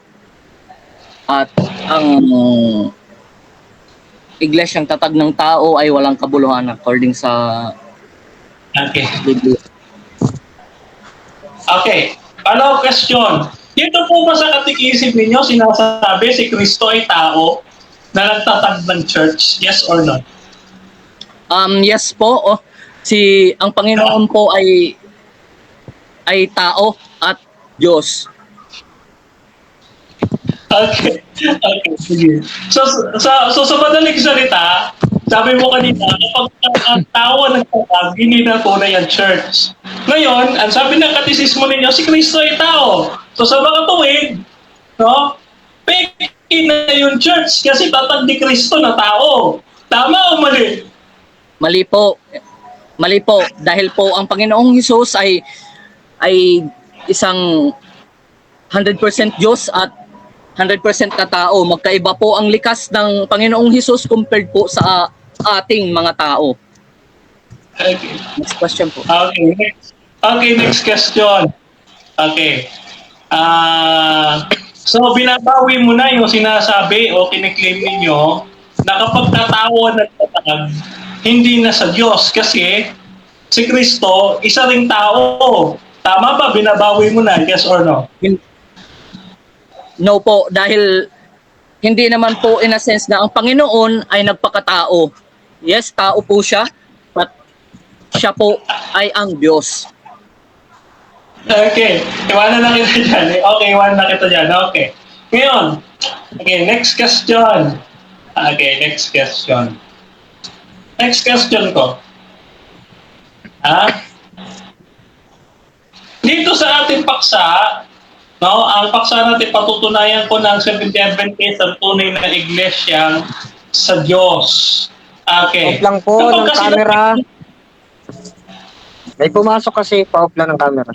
at ang iglesyang tatag ng tao ay walang kabuluhan according sa Okay. Biblia. Okay. Follow question. Dito po ba sa katikisip ninyo sinasabi si Kristo ay tao na nagtatag ng church? Yes or no? Yes po, ang Panginoon po ay tao at Diyos. Okay. Okay, sige. So sa madaling salita, sabi mo kanina, kapag ang tao ang nagtatag, hindi na tunay ang church. Ngayon, ang sabi ng katisismo ninyo, si Kristo ay tao. So sa mga tuwid, no, peke na yung church kasi tatag ni Kristo na tao. Tama o mali? Mali po. Mali po dahil po ang Panginoong Hesus ay isang 100% Diyos at 100% na tao. Magkaiba po ang likas ng Panginoong Hesus compared po sa ating mga tao. Okay. Next question po. Okay, next question. Okay. So binabawi mo na yung sinasabi o kiniklaim ninyo na kapag katawan at tatag, hindi na sa Diyos kasi si Kristo, isa ring tao. Tama ba? Binabawi mo na, yes or no? No po, dahil hindi naman po in a sense na ang Panginoon ay nagpakatao. Yes, tao po siya, but siya po ay ang Diyos. Okay. Iwanan na kita dyan. Okay, iwanan na kita dyan. Okay. Ngayon, okay, next question. Okay, next question. Next question ko. Dito sa ating paksa, no, ang paksa natin patutunayan ko ng Seventh-day Adventist ang tunay na iglesia sa Diyos. Okay. Off lang po ng camera. May pumasok kasi, pa-off lang ng camera.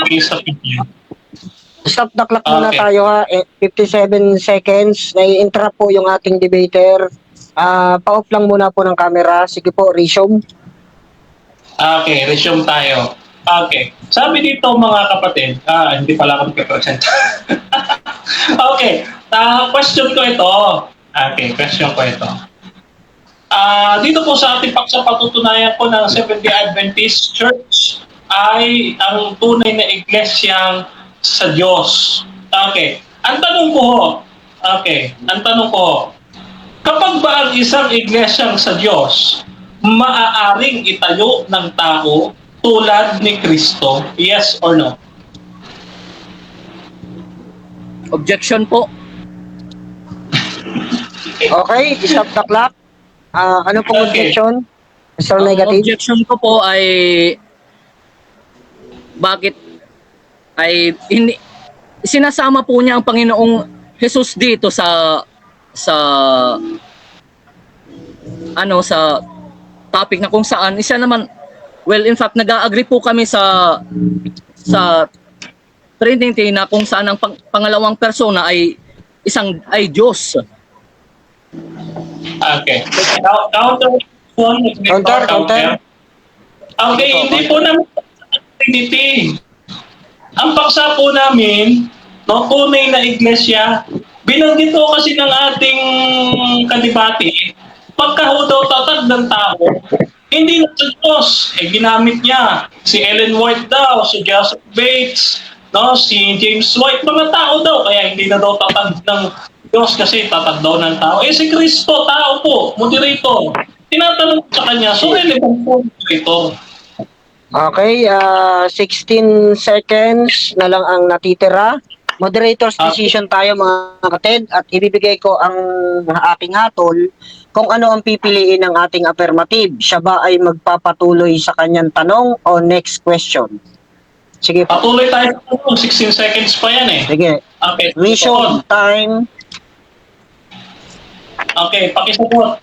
Okay, stop it. Stop the clock muna Okay. tayo ha. 57 seconds. Nai-interrupt po yung ating debater. Pa-off lang muna po ng camera. Sige po, resume. Okay, resume tayo. Okay. Sabi dito mga kapatid, hindi pala ako nagpe-present. Okay, question ko ito. Okay, question ko ito. Dito po sa ating paksa patutunayan ko ng Seventh-day Adventist Church ay ang tunay na iglesyang sa Diyos. Okay. Ang tanong ko, kapag ba ang isang iglesyang sa Diyos maaaring itayo ng tao tulad ni Kristo? Yes or no? Objection po. Okay, stop the clock. Ano pong Okay. objection? Mr. Ang Negative? objection ko po ay bakit ay sinasama po niya ang Panginoong Jesus dito sa sa topic na kung saan isa naman, well, in fact nag-agree po kami sa Trinity na kung saan ang pangalawang persona ay Diyos. Okay. Counter. Okay, hindi po namin Trinity. Ang paksa po namin, no, tunay na iglesia, binanggit po kasi ng ating kadibati, pagka ho daw tatag ng tao, hindi na sa Diyos. Ginamit niya si Ellen White daw, si Joseph Bates, no, si James White, mga tao daw, kaya hindi na daw tatag ng Diyos kasi tatag daw ng tao. Si Kristo, tao po, moderator. Tinatanong sa kanya, so relevant po moderator. Okay, 16 seconds na lang ang natitira. Moderator's decision tayo mga kapatid at ibibigay ko ang aking hatol kung ano ang pipiliin ng ating affirmative. Siya ba ay magpapatuloy sa kanyang tanong o next question? Sige po. Patuloy tayo sa tanong, 16 seconds pa yan eh. Sige. Okay. Mission time. Okay, pakisagot.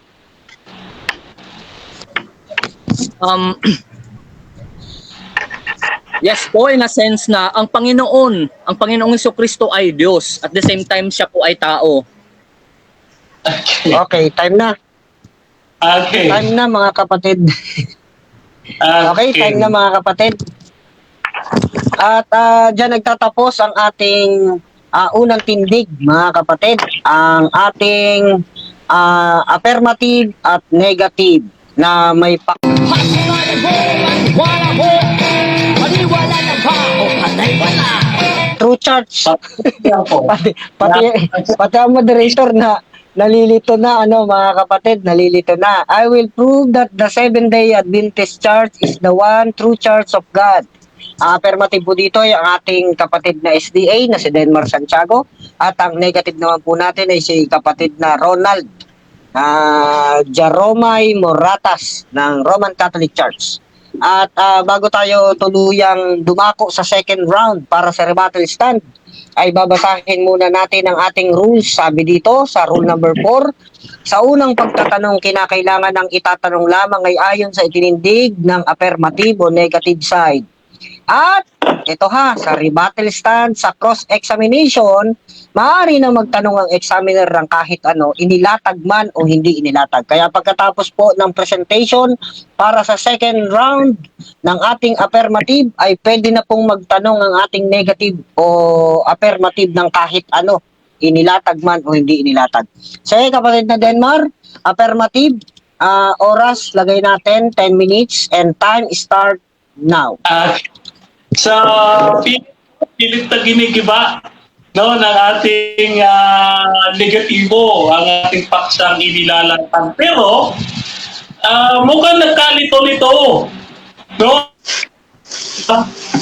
Yes po, in a sense na ang Panginoong Jesucristo ay Diyos. At the same time, siya po ay tao. Okay. Okay, time na. Okay. Time na mga kapatid. Okay, time na mga kapatid. At dyan nagtatapos ang ating unang tindig mga kapatid. Ang ating affirmative at negative na may true charts. pati ang moderator na nalilito na mga kapatid, nalilito na. I will prove that the 7-day Adventist church is the one true church of God. Affirmative po dito ay ang ating kapatid na SDA na si Denmar Santiago at ang negative naman po natin ay si kapatid na Ronald Jaromay Moratas ng Roman Catholic Church. At bago tayo tuluyang dumako sa second round para sa rebuttal stand, ay babasahin muna natin ang ating rules. Sabi dito sa rule number 4, sa unang pagtatanong kinakailangan ng itatanong lamang ay ayon sa itinindig ng affirmative o negative side. At ito sa rebuttal stand, sa cross-examination, maaari nang magtanong ang examiner ng kahit ano, inilatag man o hindi inilatag. Kaya pagkatapos po ng presentation para sa second round ng ating affirmative, ay pwede na pong magtanong ang ating negative o affirmative ng kahit ano, inilatag man o hindi inilatag. Sige kapatid na Denmar, affirmative, oras, lagay natin 10 minutes and time start now. Sa pilit na ginigiba ng ating negatibo, ang ating paksang inilalantang. Pero mukhang nagkalito-lito. No?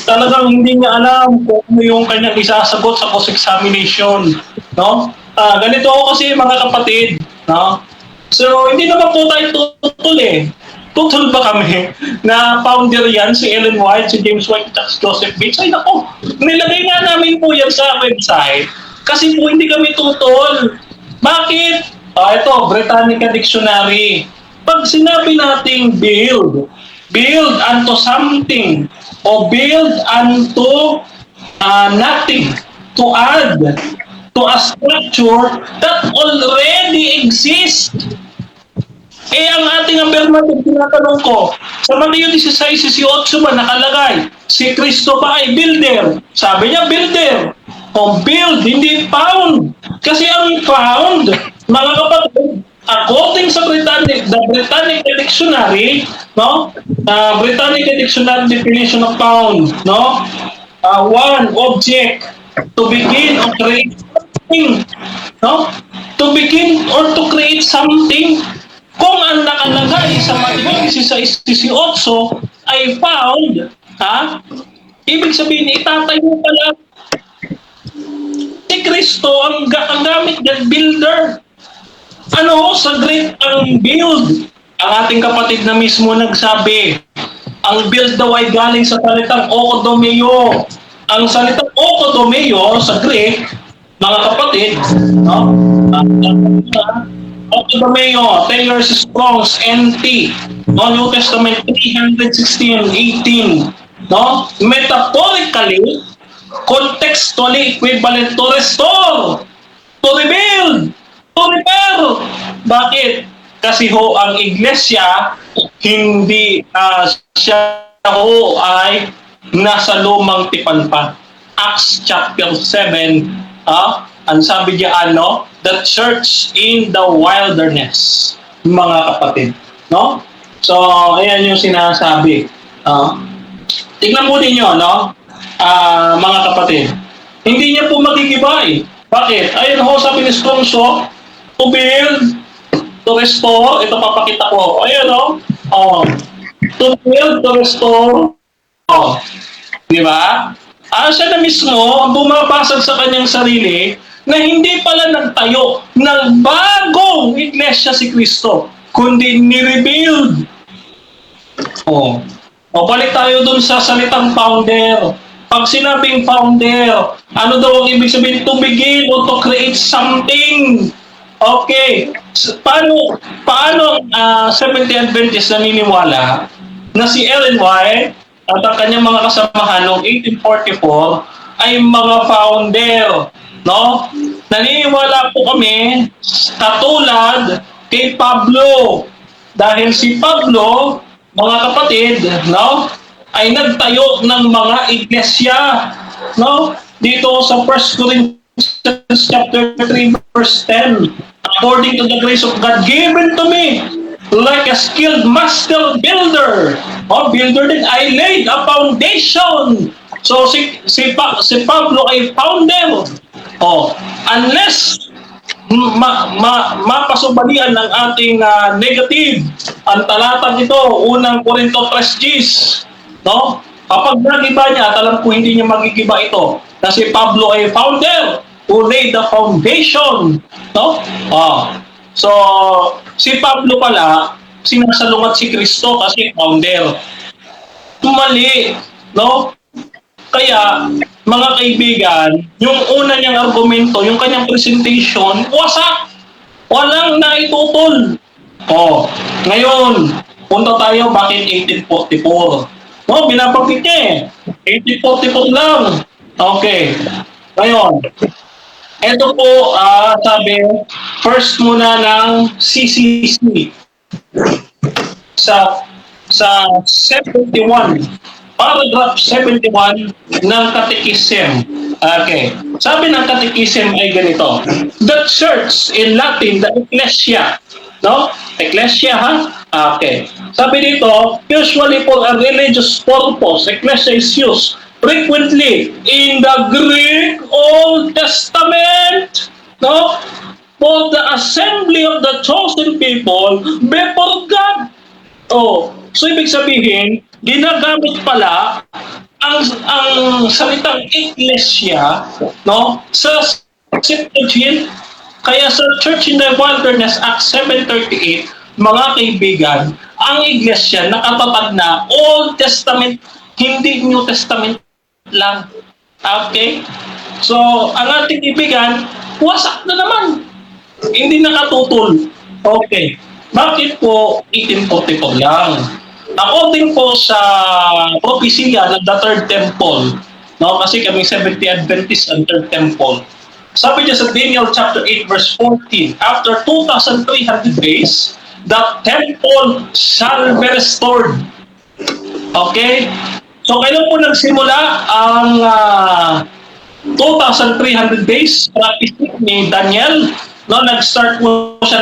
Talagang hindi niya alam kung ano yung kanyang isasagot sa cross-examination. No? Ganito ako kasi mga kapatid. No? So, hindi naman po tayo tutol eh. Tutol ba kami na founder yan, si Ellen White, si James White, at Joseph Bates? Ay nako, nilagay nga namin po yan sa website kasi po hindi kami tutol. Bakit? Ito, Britannica Dictionary. Pag sinabi nating build unto something o build unto nothing, to add to a structure that already exists. Ang ating affirmative, tinatanong ko, sa Mateo 16:18 ba nakalagay, si Kristo ba ay builder? Sabi niya, builder. O build, hindi found. Kasi ang found, mga kapatid, according sa the Britannica Dictionary, no? Britannica Dictionary definition of found, no? One object to begin or create something, no? To begin or to create something. Kung ang nakalagay sa Mateo 16:18 ay found, ibig sabihin, itatayo pala si Kristo ang gamit ng builder. Sa Greek ang build? Ang ating kapatid na mismo nagsabi, ang build daw ay galing sa salitang okodomeo. Ang salitang okodomeo sa Greek mga kapatid, no? Bartolomeo, Taylor's Strong's NT, no? New Testament 316:18, no? Metaphorically, contextually equivalent to restore, to rebuild, to repair. Bakit? Kasi ho, ang iglesia, hindi siya ho ay nasa lumang tipan pa. Acts chapter 7, ang sabi niya the church in the wilderness, mga kapatid. No? So, ayan yung sinasabi. Tignan po ninyo, no? Mga kapatid. Hindi niya po magigibay. Bakit? Ayun ho, sabi ni Strongso, to build, to restore. Ito papakita ko. Ayun ho. To build, to restore. Di ba? Siya na mismo ang bumabasag sa kanyang sarili na hindi pala nagtayo ng bagong iglesia si Kristo, kundi ni-rebuild. Balik tayo dun sa salitang founder. Pag sinabing founder, ano daw ang ibig sabihin? To begin or to create something. Okay. Paano Seventh-day Adventist naniniwala na si Ellen White at ang kanyang mga kasamahan noong 1844 ay mga founder, no? Naniniwala po kami katulad kay Pablo. Dahil si Pablo, mga kapatid, no, ay nagtayo ng mga iglesia, no? Dito sa 1 Corinthians chapter 3 verse 10, according to the grace of God given to me, like a skilled master builder, builder din, I laid a foundation. So si Pablo ay founder. Unless mapasubalian ng ating negative ang talatang ito, unang Corinto 3:10, no? Kapag nagiba niya, at alam ko hindi niya magigiba ito, na si Pablo ay founder who laid the foundation, no? So si Pablo pala sinasalungat si Kristo kasi founder. Mali, no? Kaya, mga kaibigan, yung una niyang argumento, yung kanyang presentation, wasak. Walang naitutol. Ngayon, punta tayo bakit 1844. No, binabanggit niya 1844 lang. Okay. Ngayon, ito po, sabi, first muna ng CCC. Sa 71, paragraph 71 ng Catechism. Okay. Sabi ng Catechism ay ganito. The church, in Latin, the ecclesia. No? Ecclesia, ha? Okay. Sabi dito, usually for a religious purpose, ecclesia is used frequently in the Greek Old Testament, no? For the assembly of the chosen people before God. So ibig sabihin, ginagamit pala ang salitang iglesia, no, sa Septuagint. Kaya sa Church in the Wilderness, Acts 7:38, mga kaibigan, ang iglesia nakatatag na Old Testament, hindi New Testament lang. Okay? So, ang ating ibigan, wasak na naman. Hindi nakatutol. Okay. Bakit po 1844 lang? According po sa propesya ng the Third Temple, no, kasi kami Seventh-day Adventist ang Third Temple. Sabi niya sa Daniel chapter 8 verse 14, after 2,300 days, the temple shall be restored. Okay? So kailan po nagsimula ang 2,300 days prophecy ni Daniel? No, nag-start po siya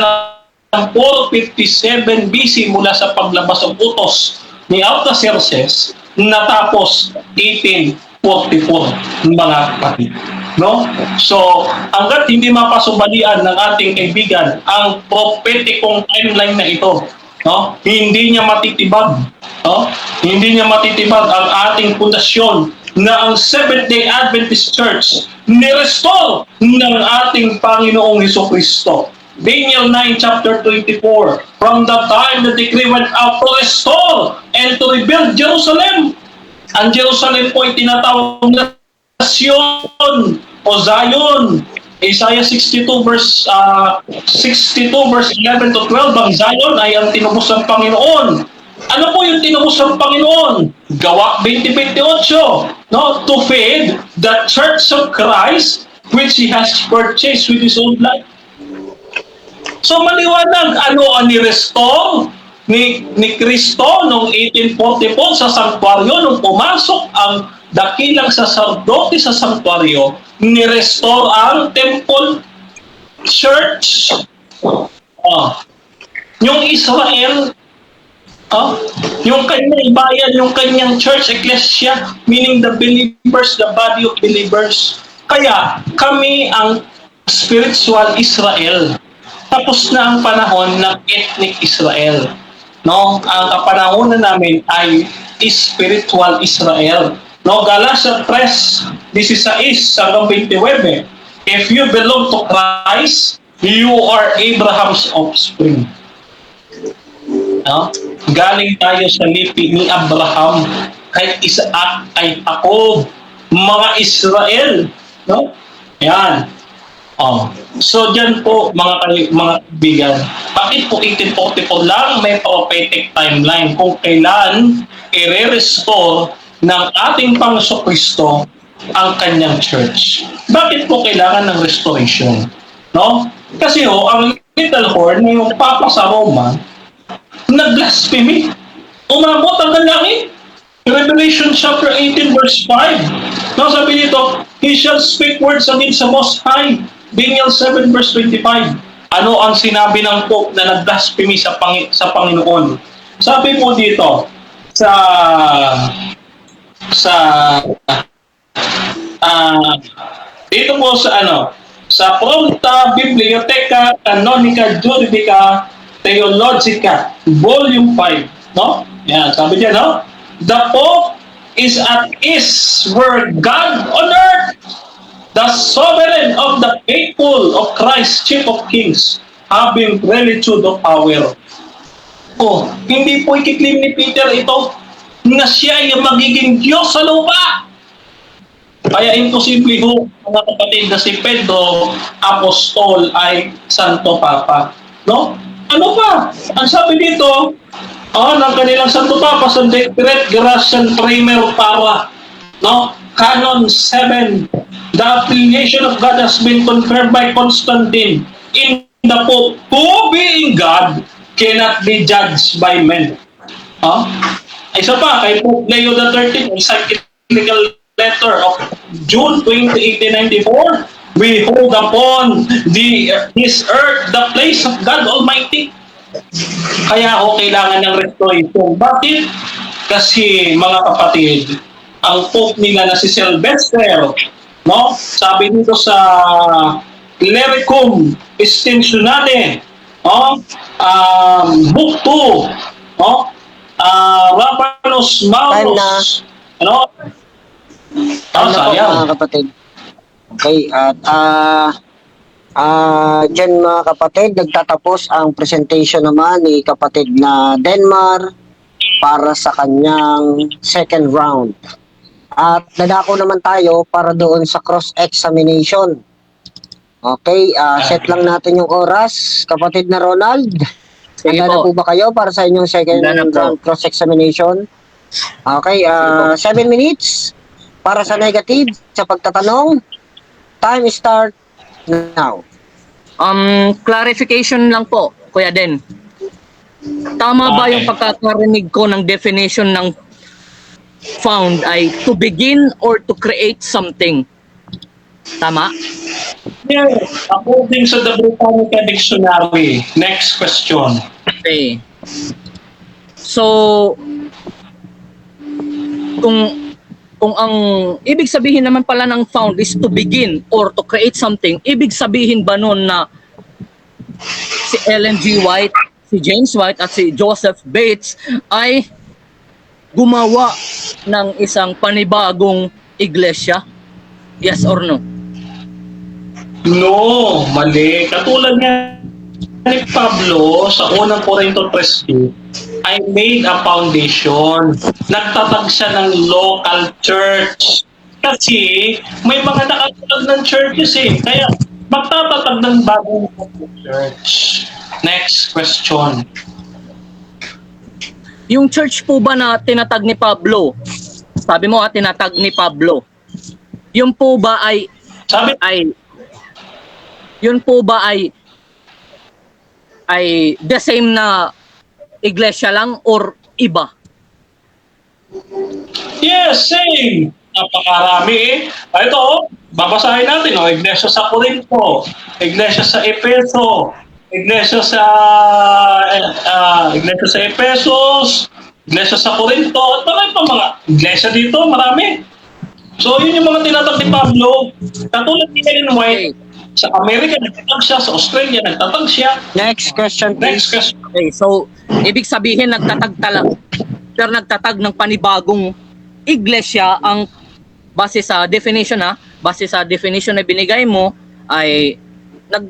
ng 457 BC mula sa paglabas ng utos ni Artaxerxes, natapos 1844 mga kapatid. No? So, hanggat hindi mapasubalian ng ating kaibigan ang prophetikong timeline na ito, no? Hindi niya matitibag, no? Hindi niya matitibag ang ating pundasyon na ang Seventh-day Adventist Church ni-restore ng ating Panginoong Hesukristo. Daniel 9 chapter 24, from the time the decree went out to restore and to rebuild Jerusalem. Ang Jerusalem po ay tinatawag na Sion o Zion. Isaiah 62 verse 11 to 12, ang Zion ay ang tinubos ng Panginoon. Ano po yung tinubos ng Panginoon? Gawa 20:28, no? To feed the church of Christ which He has purchased with His own blood. So maliwanag, ano ang ni-restore ni Kristo noong 1844 sa sanktuaryo, nung pumasok ang dakilang saserdote sa sanktuaryo, ni-restore ang temple church. Yung Israel, yung kanyang bayan, yung kanyang church, ecclesia, meaning the believers, the body of believers. Kaya kami ang spiritual Israel. Tapos na ang panahon ng ethnic Israel. No, ang kapanahonan namin ay spiritual Israel. No, Galatia 3:16 hanggang 29. If you belong to Christ, you are Abraham's offspring. No? Galing tayo sa lipi ni Abraham, kay Isaac, kay Jacob, mga Israel, no? Yan. So diyan po mga kaibigan, bakit po 1844 lang may prophetic timeline kung kailan i-restore ng ating Panginoon Kristo ang kanyang church? Bakit po kailangan ng restoration? No? Kasi ang little horn na yung papa sa Roma, nag-blasphemy. Umabot ang langit. Revelation chapter 18 verse 5. No, sabi dito, he shall speak words against the Most High. Daniel 7 verse 25. Ano ang sinabi ng Pope na nag-blasphemy sa Panginoon? Sabi po dito dito po sa Pronta Biblioteca Canonica Juridica Theologica Volume 5, no? Yan, sabi diyan, no? The Pope is at ease where God on earth, the sovereign of the faithful of Christ, Chief of Kings, having plenitude of power. Hindi po ikiklaim ni Peter ito na siya ay magiging Diyos sa lupa. Kaya imposible ho, mga kapatid, na si Pedro, apostol, ay Santo Papa. No? Ano pa? Ang sabi dito, ng kanilang Santo Papa sa Decret Gratian Primer Para, no? Canon 7, the affiliation of God has been confirmed by Constantine in the Pope, who being God cannot be judged by men. Isa pa, kay Pope Leo XIII, encyclical letter of June 20, 1894, we hold upon this earth the place of God Almighty. Kaya kailangan ng restoration. Bakit? Kasi mga kapatid, ang Pope nila na si Sylvester, no? Sabi dito sa Clericum Extensionale, Book 2, no? Rabanus Maurus, ano? Mga kapatid. Okay, at dyan mga kapatid, nagtatapos ang presentation naman ni kapatid na Denmar para sa kanyang second round. At dadako naman tayo para doon sa cross-examination. Okay, set lang natin yung oras. Kapatid na Ronald, handa na po ba kayo para sa inyong second round cross-examination? Okay, 7 minutes para sa negative sa pagtatanong. Time start now. Clarification lang po, Kuya Den. Tama ba yung pagkakarinig ko ng definition ng found ay to begin or to create something? Tama? Yeah, according sa the Britannica Dictionary. Next question. Okay. So, kung ang ibig sabihin naman pala ng found is to begin or to create something, ibig sabihin ba nun na si Ellen G. White, si James White at si Joseph Bates ay gumawa ng isang panibagong iglesia? Yes or no? No, mali. Katulad nga ni Pablo sa unang Corinto 3:2, I made a foundation. Nagtatag siya ng local church. Kasi may mga nakatulad ng churches eh. Kaya magtatatag ng bagong church. Next question. Yung church po ba na tinatag ni Pablo? Sabi mo tinatag ni Pablo. Yun po ba ay Sabi, yun po ba ay the same na iglesia lang or iba? yes, same. Napakarami eh. Ito, babasahin natin. Iglesia sa Corinto, Iglesia sa Efeso, Iglesia sa Iglesia sa Efesos, Iglesia sa Corinto, at marami pa mga iglesia dito, marami. So, yun yung mga tinatag ni Pablo. Katulad ni Ellen White, sa Amerika nagtatag siya, sa Australia nagtatag siya. Next question, Next please. question. Okay, so ibig sabihin nagtatag talaga, pero nagtatag ng panibagong iglesia ang base sa definition na binigay mo ay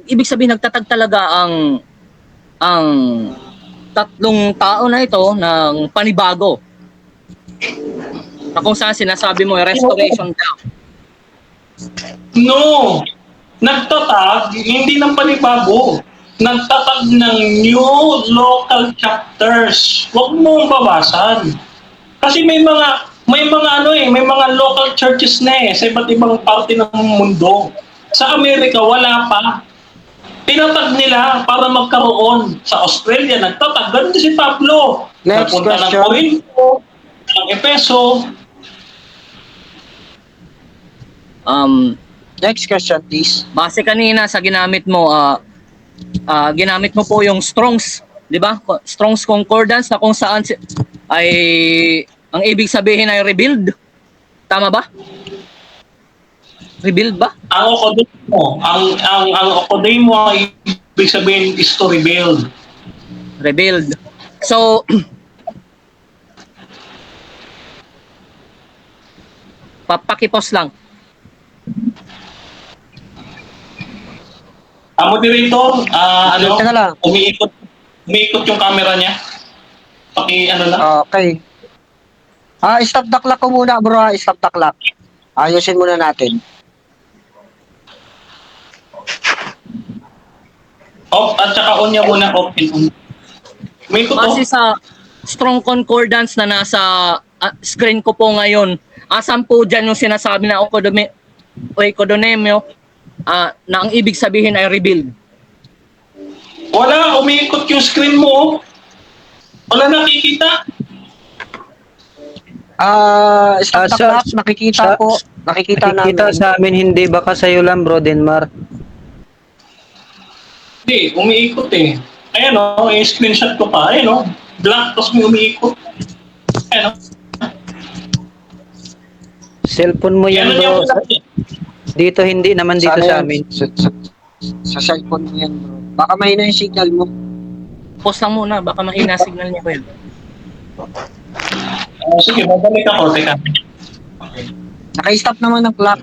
ibig sabihin nagtatag talaga ang tatlong tao na ito ng panibago. Na kung saan sinasabi mo restoration daw. No. Nagtatag, hindi ng panibago. Nagtatag ng new local chapters. Huwag mong bawasan. Kasi may mga local churches na sa iba't ibang parte ng mundo. Sa Amerika, wala pa. Tinatag nila para magkaroon. Sa Australia, nagtatag. Ganun din si Pablo. Next Nagpunta ng question. Corinto, ng Efeso. Next question, please. Base kanina sa ginamit mo po yung Strong's, 'di ba? Strong's Concordance na kung saan ay ang ibig sabihin ay rebuild. Tama ba? Rebuild ba? Ang okodemo ay ibig sabihin is to rebuild. Rebuild. So papakipos lang. Ang moderator, Teka lang. umiikot yung camera niya. Lang. Okay. Stop the clock ko muna, bro. Stop the clock. Ayusin muna natin. Off, at saka on niya muna, open. Umiikot Base sa Strong Concordance na nasa screen ko po ngayon, asan po dyan yung sinasabi na oikodomeo na ang ibig sabihin ay rebuild? Wala, umiikot yung screen mo. Wala nakikita. Stop the clock. Nakikita po. Nakikita namin. sa amin, hindi baka sa'yo lang, bro, Denmar. Hindi, umiikot eh. Ayan o, i-screenshot ko pa. Ayan o, black, tapos may umiikot. Ayan o. Cellphone mo yan, Yan niya bro. Dito, hindi naman dito Sana sa yan. amin. Sa cellphone mo yan, bro. Baka mahina yung signal mo. Pause lang muna, baka mahina signal niya ko yun. Sige, babalik ako. Teka. Naka-stop naman ang clock.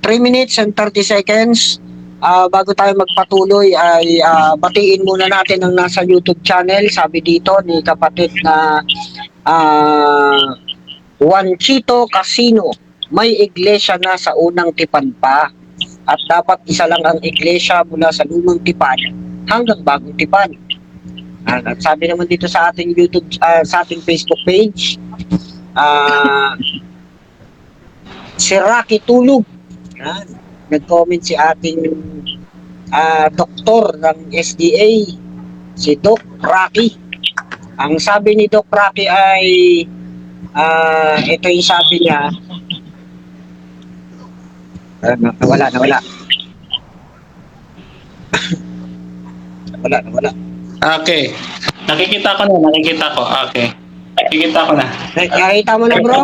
3 minutes and 30 seconds. Bago tayo magpatuloy ay batiin muna natin ang nasa YouTube channel. Sabi dito ni kapatid na Juanchito Casino, may iglesia na sa unang tipan pa at dapat isa lang ang iglesia mula sa lumang tipan hanggang bagong tipan. At sabi naman dito sa ating YouTube, sa ating Facebook page, si Rocky Tulog. Yan. Nag-comment si ating doktor ng SDA, si Doc Rocky. Ang sabi ni Doc Rocky ay, ito yung sabi niya, nawala. nawala. Okay. Nakikita ko. Okay. Nakikita ko na. Nakita mo na, bro?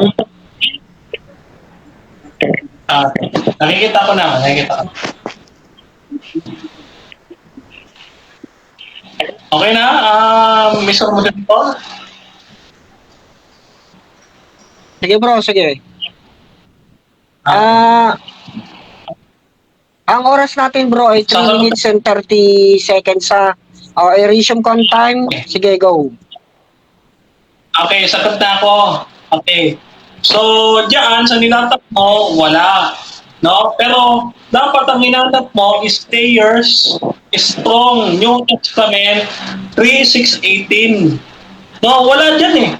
Okay. Nakikita ko na. Okay na, Mr. Moderator? Sige, bro, sige. Ang oras natin, bro, ay 3 minutes and 30 seconds sa resume con time. Sige, go. Okay, sagot na ako. Okay. So, diyan, sa nilatak mo, wala. No? Pero dapat ang hinanap mo is stayers, strong, New Testament, 3:6-18. No, wala dyan eh.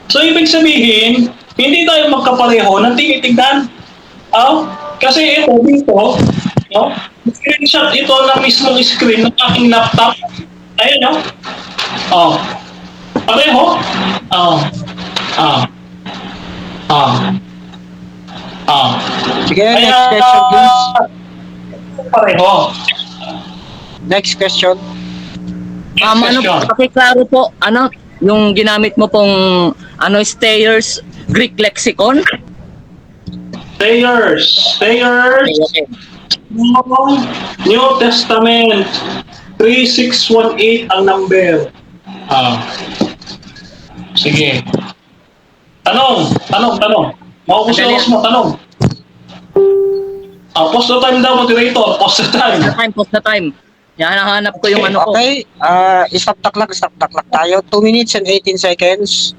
So, ibig sabihin, hindi tayo magkapareho ng tinitignan. Kasi ito dito, no? Screenshot ito ng mismong screen ng aking laptop. Ayun, no? Pareho? Sige, next question please. Pareho. Next question. Next Ano, question. pakiklaro po, ano, yung ginamit mo pong, Stayers Greek Lexicon? Stayers. Okay. New Testament. 3618 ang number. Sige. Tanong. Maubos na oras mo, tanong. Post the time daw, moderator. Post the time. Post na time. Yan, hanap ko yung ano ko. Okay, stop the clock tayo. 2 minutes and 18 seconds.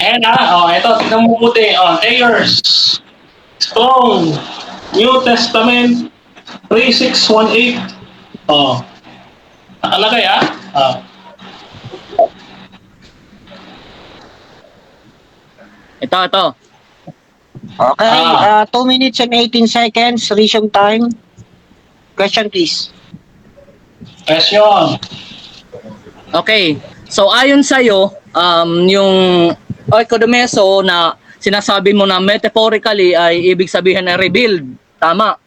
Ayan ito, tignan mo puti. Stayers. Strong. New Testament. 3618. Nakalagay Ito. Okay, 2 minutes and 18 seconds. Resume time. Question please. Question. Okay. So ayon sa iyo, yung oikodomeso na sinasabi mo na metaphorically ay ibig sabihin na rebuild. Tama.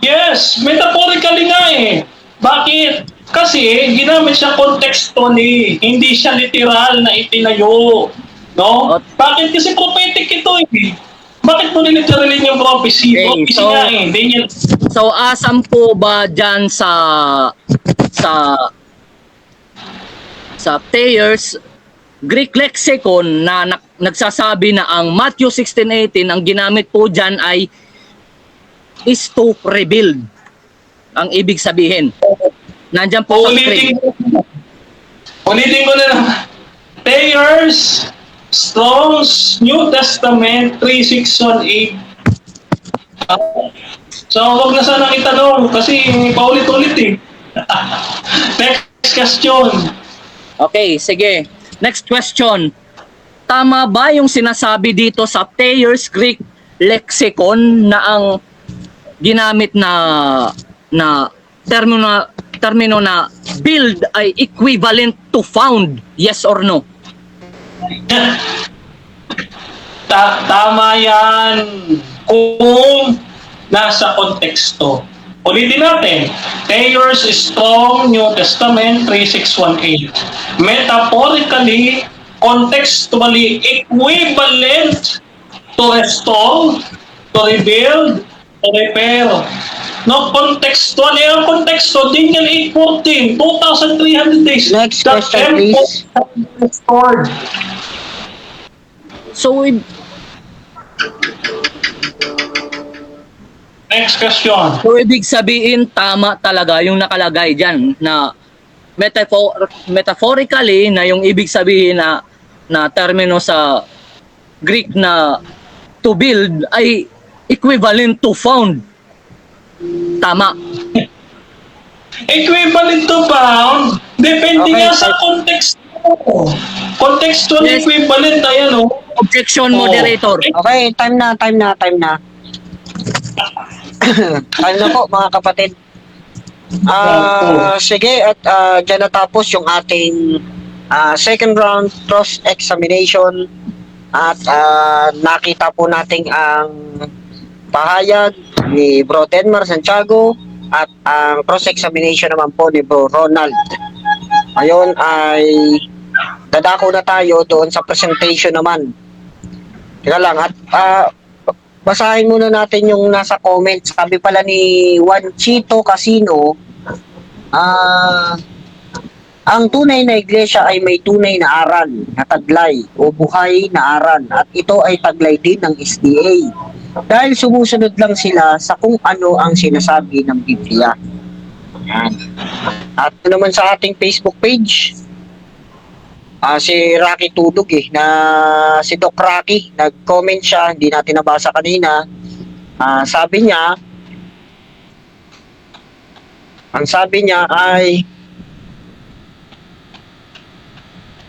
Yes, metaphorically nga eh. Bakit? Kasi ginamit siya contextually, hindi siya literal na itinayo. No? Bakit? Kasi prophetic ito eh. Bakit mo niliteralin yung prophecy? Okay, Prophecy so- nga eh. Daniel. So asam po ba diyan sa Thayer's Greek lexicon na nagsasabi na ang Matthew 16:18 ang ginamit po diyan ay is to rebuild. Ang ibig sabihin. Nandiyan po sa screen. Ulitin ko na naman. Thayer's Strong's New Testament 3618. So, huwag na sanang itanong kasi paulit-ulit eh. Next question. Okay, sige. Next question. Tama ba yung sinasabi dito sa Thayer's Greek lexicon na ang ginamit na termino na build ay equivalent to found? Yes or no? Tama yan kung nasa konteksto. Ulitin natin. Thayer's Strong New Testament 3618. Metaphorically, contextually equivalent to restore, to rebuild, to repair. No, contextual. Ang konteksto, Daniel 8:14, 2,300 days. Next The question, temple please. has been restored. So, Next question. ibig sabihin tama talaga yung nakalagay diyan na metaphorically na yung ibig sabihin na termino sa Greek na to build ay equivalent to found. Tama. Equivalent to pound, depende Okay, nga sa context mo. Contextual Yes. equivalent, ayan o. Objection, Oh. moderator. Okay, time na. Time na po mga kapatid. Sige, at dyan natapos yung ating second round cross-examination at nakita po natin ang pahayag ni Bro Denmar Santiago at ang cross-examination naman po ni Bro Ronald. Ngayon ay dadako na tayo doon sa presentation naman. Teka lang, at basahin muna natin yung nasa comments. Sabi pala ni Juanchito Casino, ang tunay na iglesia ay may tunay na aral na taglay o buhay na aral at ito ay taglay din ng SDA dahil sumusunod lang sila sa kung ano ang sinasabi ng Biblia. Yan. At naman sa ating Facebook page, Si Rocky Tulog na si Doc Rocky, nag-comment siya, hindi natin nabasa kanina. Sabi niya, ang sabi niya ay,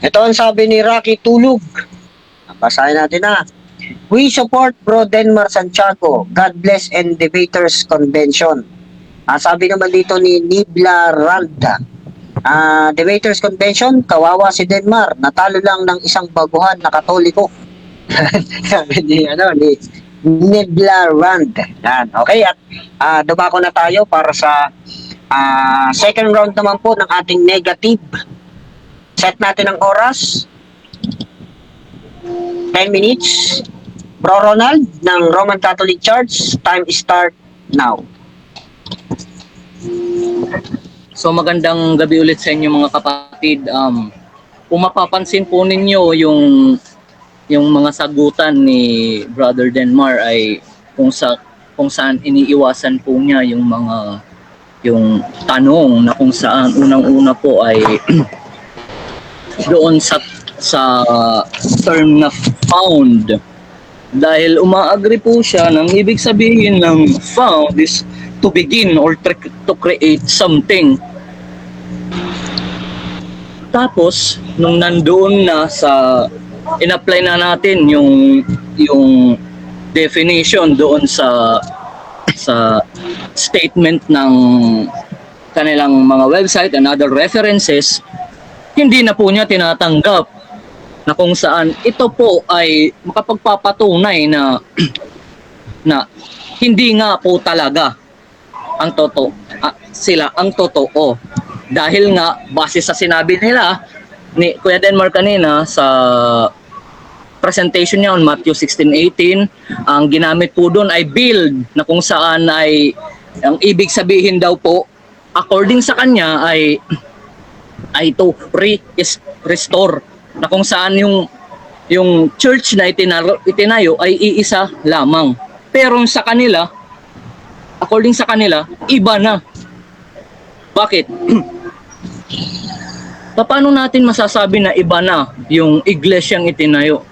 ito ang sabi ni Rocky Tulog. Basahin natin na. We support Bro Denmar Santiago. God bless and Debaters Convention. Sabi naman dito ni Nibla Ralda. Debaters Convention, kawawa si Denmar. Natalo lang ng isang baguhan na Katoliko. Sabi ni Nibla Rand. Yan. Okay, at dumako na tayo para sa second round naman po ng ating negative. Set natin ang oras. 10 minutes. Bro Ronald ng Roman Catholic Church, time start now. So magandang gabi ulit sa inyo mga kapatid. Kung mapapansin po ninyo yung mga sagutan ni Brother Denmar ay kung saan iniiwasan po niya yung tanong na kung saan unang-una po ay doon sa term na found. Dahil umaagree po siya ng ibig sabihin ng found is to begin or to create something. Tapos, nung nandoon na in-apply na natin yung definition doon sa statement ng kanilang mga website and other references, hindi na po niya tinatanggap na kung saan ito po ay makapagpapatunay na hindi nga po talaga ang totoo, sila ang totoo. Dahil nga, base sa sinabi nila ni Kuya Denmar kanina sa presentation niya on Matthew 16:18, ang ginamit po doon ay build, na kung saan ay, ang ibig sabihin daw po, according sa kanya ay to restore, na kung saan yung church na itinayo ay iisa lamang. Pero sa kanila, according sa kanila, iba na. Bakit? Paano natin masasabi na iba na yung iglesyang itinayo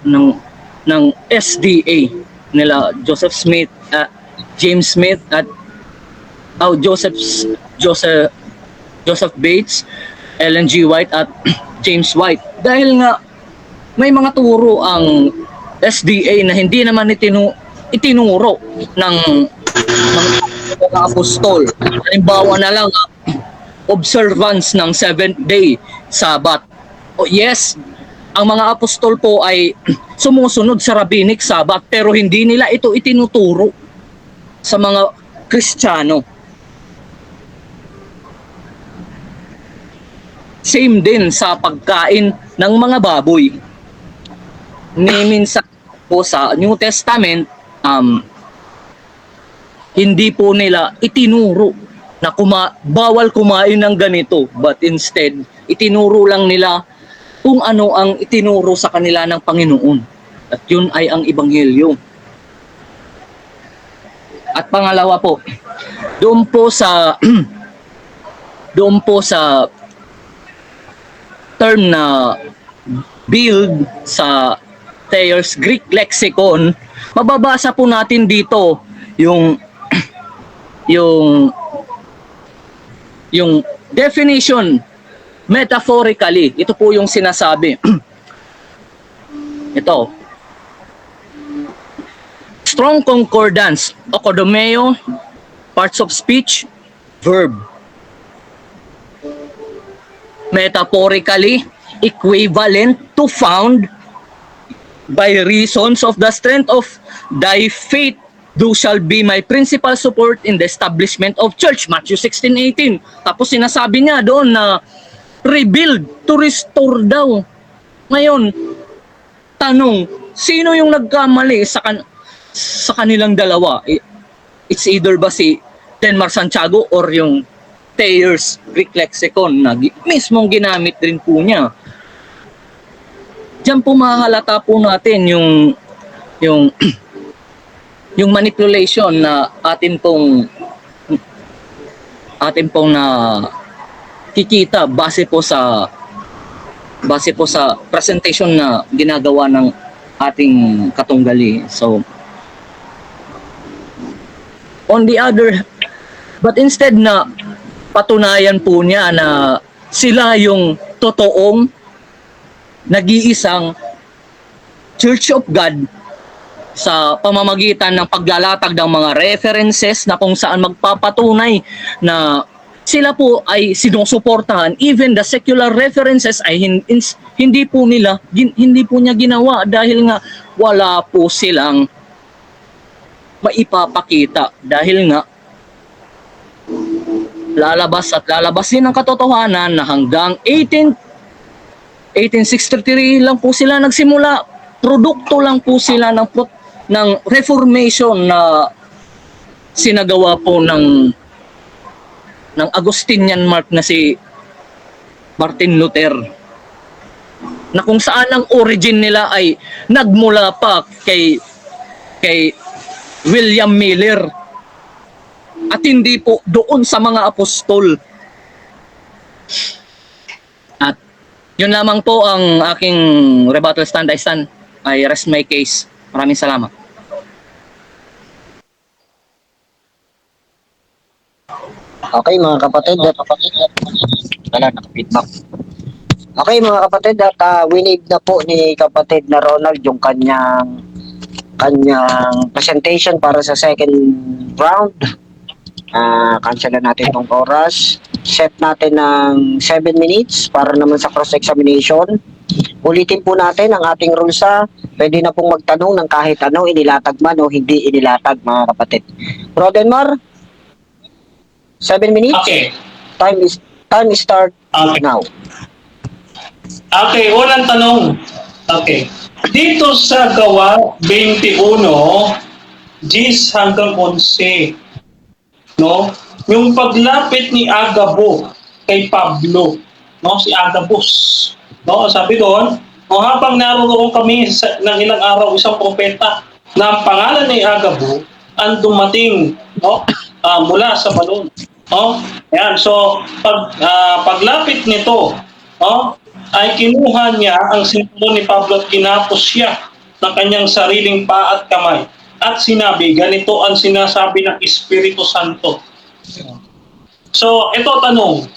ng SDA nila Joseph Smith, James Smith at Joseph Bates, Ellen G. White at James White? Dahil nga may mga turo ang SDA na hindi naman itinuro ng mga apostol. Halimbawa na lang, observance ng 7th day Sabbath. Yes, ang mga apostol po ay sumusunod sa rabbinic Sabbath, pero hindi nila ito itinuturo sa mga Kristiyano. Same din sa pagkain ng mga baboy. Minsan po sa New Testament, hindi po nila itinuro na bawal kumain ng ganito, but instead, itinuro lang nila kung ano ang itinuro sa kanila ng Panginoon. At yun ay ang Ebanghelyo. At pangalawa po, doon po sa term na build sa Thayer's Greek Lexicon, mababasa po natin dito yung definition metaphorically. Ito po yung sinasabi. Ito. Strong concordance, okodomeo, parts of speech, verb. Metaphorically, equivalent to found by reasons of the strength of thy faith, thou shall be my principal support in the establishment of church. Matthew 16:18. Tapos sinasabi niya doon na rebuild, to restore daw. Ngayon, tanong, sino yung nagkamali sa kanilang dalawa? It's either ba si Denmar Santiago or yung Thayer's Greek Lexicon na mismong ginamit rin po niya. Diyan po mahalata po natin yung manipulation na atin pong na kikita base po sa base po sa presentation na ginagawa ng ating katunggali. So, on the other, but instead na patunayan po niya na sila yung totoong nag-iisang Church of God sa pamamagitan ng paglalatag ng mga references na kung saan magpapatunay na sila po ay sinusuportahan, even the secular references ay hindi po niya ginawa dahil nga wala po silang maipapakita, dahil nga lalabas din ang katotohanan na hanggang 1863 lang po sila nagsimula. Produkto lang po sila ng Reformation na sinagawa po ng Agustinian monk na si Martin Luther, na kung saan ang origin nila ay nagmula pa kay William Miller at hindi po doon sa mga apostol. At yun lamang po ang aking rebuttal stand. I rest my case. Maraming salamat. Okay mga kapatid, wala naka-feedback. Okay mga kapatid, at winave na po ni kapatid na Ronald yung kanyang presentation para sa second round. Cancel natin itong oras. Set natin ng 7 minutes para naman sa cross-examination. Ulitin po natin ang ating rules pwede na pong magtanong ng kahit ano, inilatag man o hindi inilatag mga kapatid. Rodenmar, 7 minutes. Okay. Time is start now. Okay, unang tanong. Okay. Dito sa Gawa 21, 10 hanggang 11, no? Yung paglapit ni Agabo kay Pablo, no? Si Agabus, no? Sabi doon, no, habang naroon kami ng ilang araw, isang propeta na ang pangalan ni Agabo ang dumating, no? Mula sa balon. No? Ayan, so paglapit nito, no, ay kinuha niya ang sinturon ni Pablo at kinapos siya ng kanyang sariling paa at kamay. At sinabi, ganito ang sinasabi ng Espiritu Santo. So, ito tanong.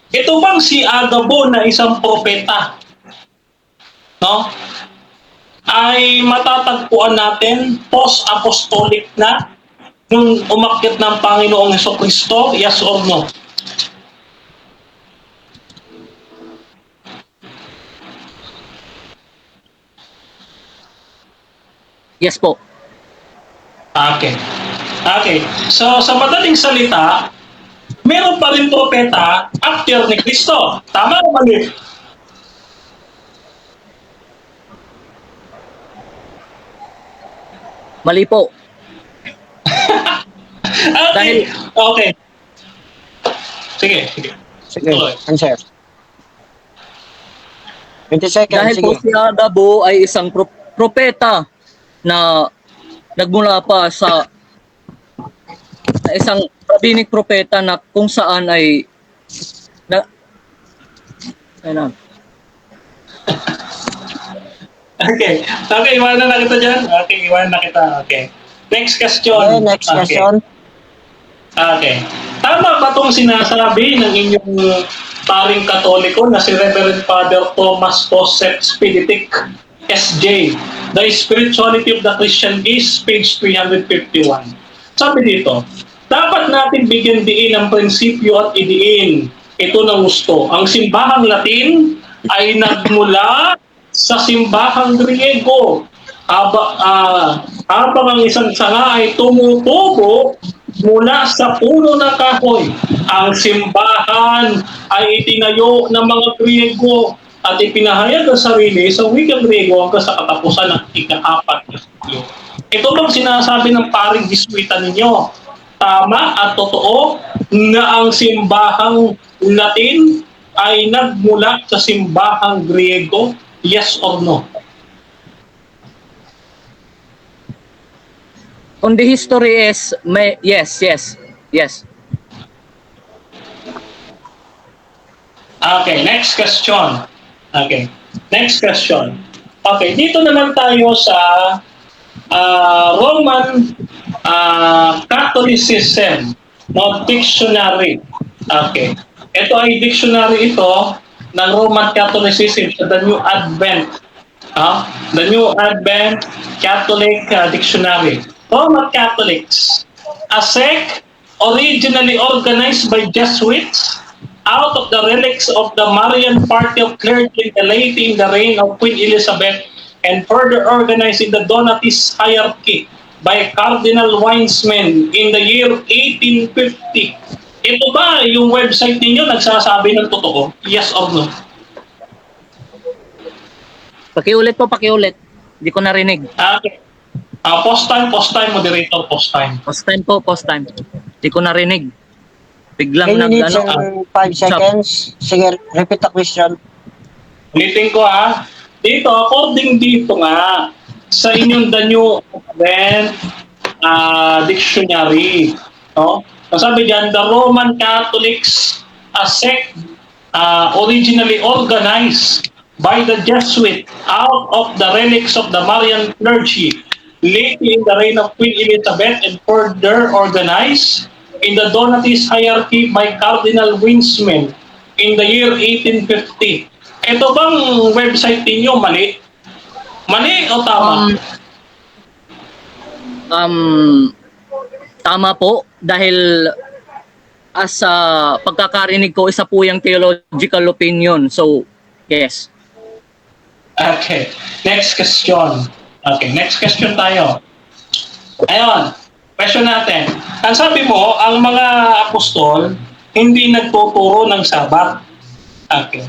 Ito bang si Agabo na isang propeta, no, ay matatagpuan natin post-apostolic na nung umakyat ng Panginoong Hesukristo? Yes or no? Yes po. Okay. Okay. So, sa madaling salita, meron pa rin propeta after ni Kristo. Tama o mali? Mali po. Okay. Okay. Sige. Sige, answer. 20 seconds, Dahil sige. po si Agabo ay isang propeta na nagmula pa sa isang rabbinic propeta na kung saan ay Okay. Okay, iwanan na kita dyan. Okay, iwanan na kita. Okay. Next question. Okay, next question. Okay. Tama ba itong sinasabi ng inyong paring Katoliko na si Reverend Father Thomas Joseph Spiritic, SJ, The Spirituality of the Christian is page 351. Sabi dito, dapat natin bigyan diin ang prinsipyo at idiin ito ng gusto. Ang simbahang Latin ay nagmula sa simbahang Griego. Habang ang isang sanga ay tumutubo mula sa puno ng kahoy. Ang simbahan ay itinayo ng mga Griego at ipinahayag ang sarili sa wikang Griego hanggang sa katapusan ng ika-4 na siglo. Ito bang sinasabi ng paring Jesuita ninyo? Tama at totoo na ang simbahang Latin ay nagmula sa simbahang Griego? Yes or no? on the history is yes. Okay, next question. Okay. Next question. Okay, dito naman tayo sa Roman Catholicism, no, dictionary. Okay. Ito ay dictionary ito ng Roman Catholicism sa The New Advent. The New Advent Catholic Dictionary. Roman Catholics, a sect originally organized by Jesuits out of the relics of the Marian party of clergy late in the reign of Queen Elizabeth and further organized in the Donatist hierarchy by Cardinal Wiseman in the year 1850. Ito ba yung website ninyo nagsasabi ng totoo? Yes or no? Pakiulit po, pakiulit. Hindi ko narinig. Okay. Post time, moderator, post time. Post time po, post time. Hindi ko narinig. Biglang Can you need ano, some 5 seconds? Sige, repeat the question. Ulitin ko dito, according dito nga, sa inyong The New Advent Dictionary, no? Sabi diyan, the Roman Catholics, a sect originally organized by the Jesuit out of the relics of the Marian clergy late in the reign of Queen Elizabeth and further organized in the Donatist hierarchy by Cardinal Wiseman in the year 1850. Ito bang website ninyo mali? Mali o tama? Tama po dahil as pagkakarinig ko, isa po yung theological opinion. So, yes. Okay. Next question. Okay, next question tayo. Ayun. Question natin. Ang sabi mo, ang mga apostol hindi nagtuturo ng Sabat. Okay.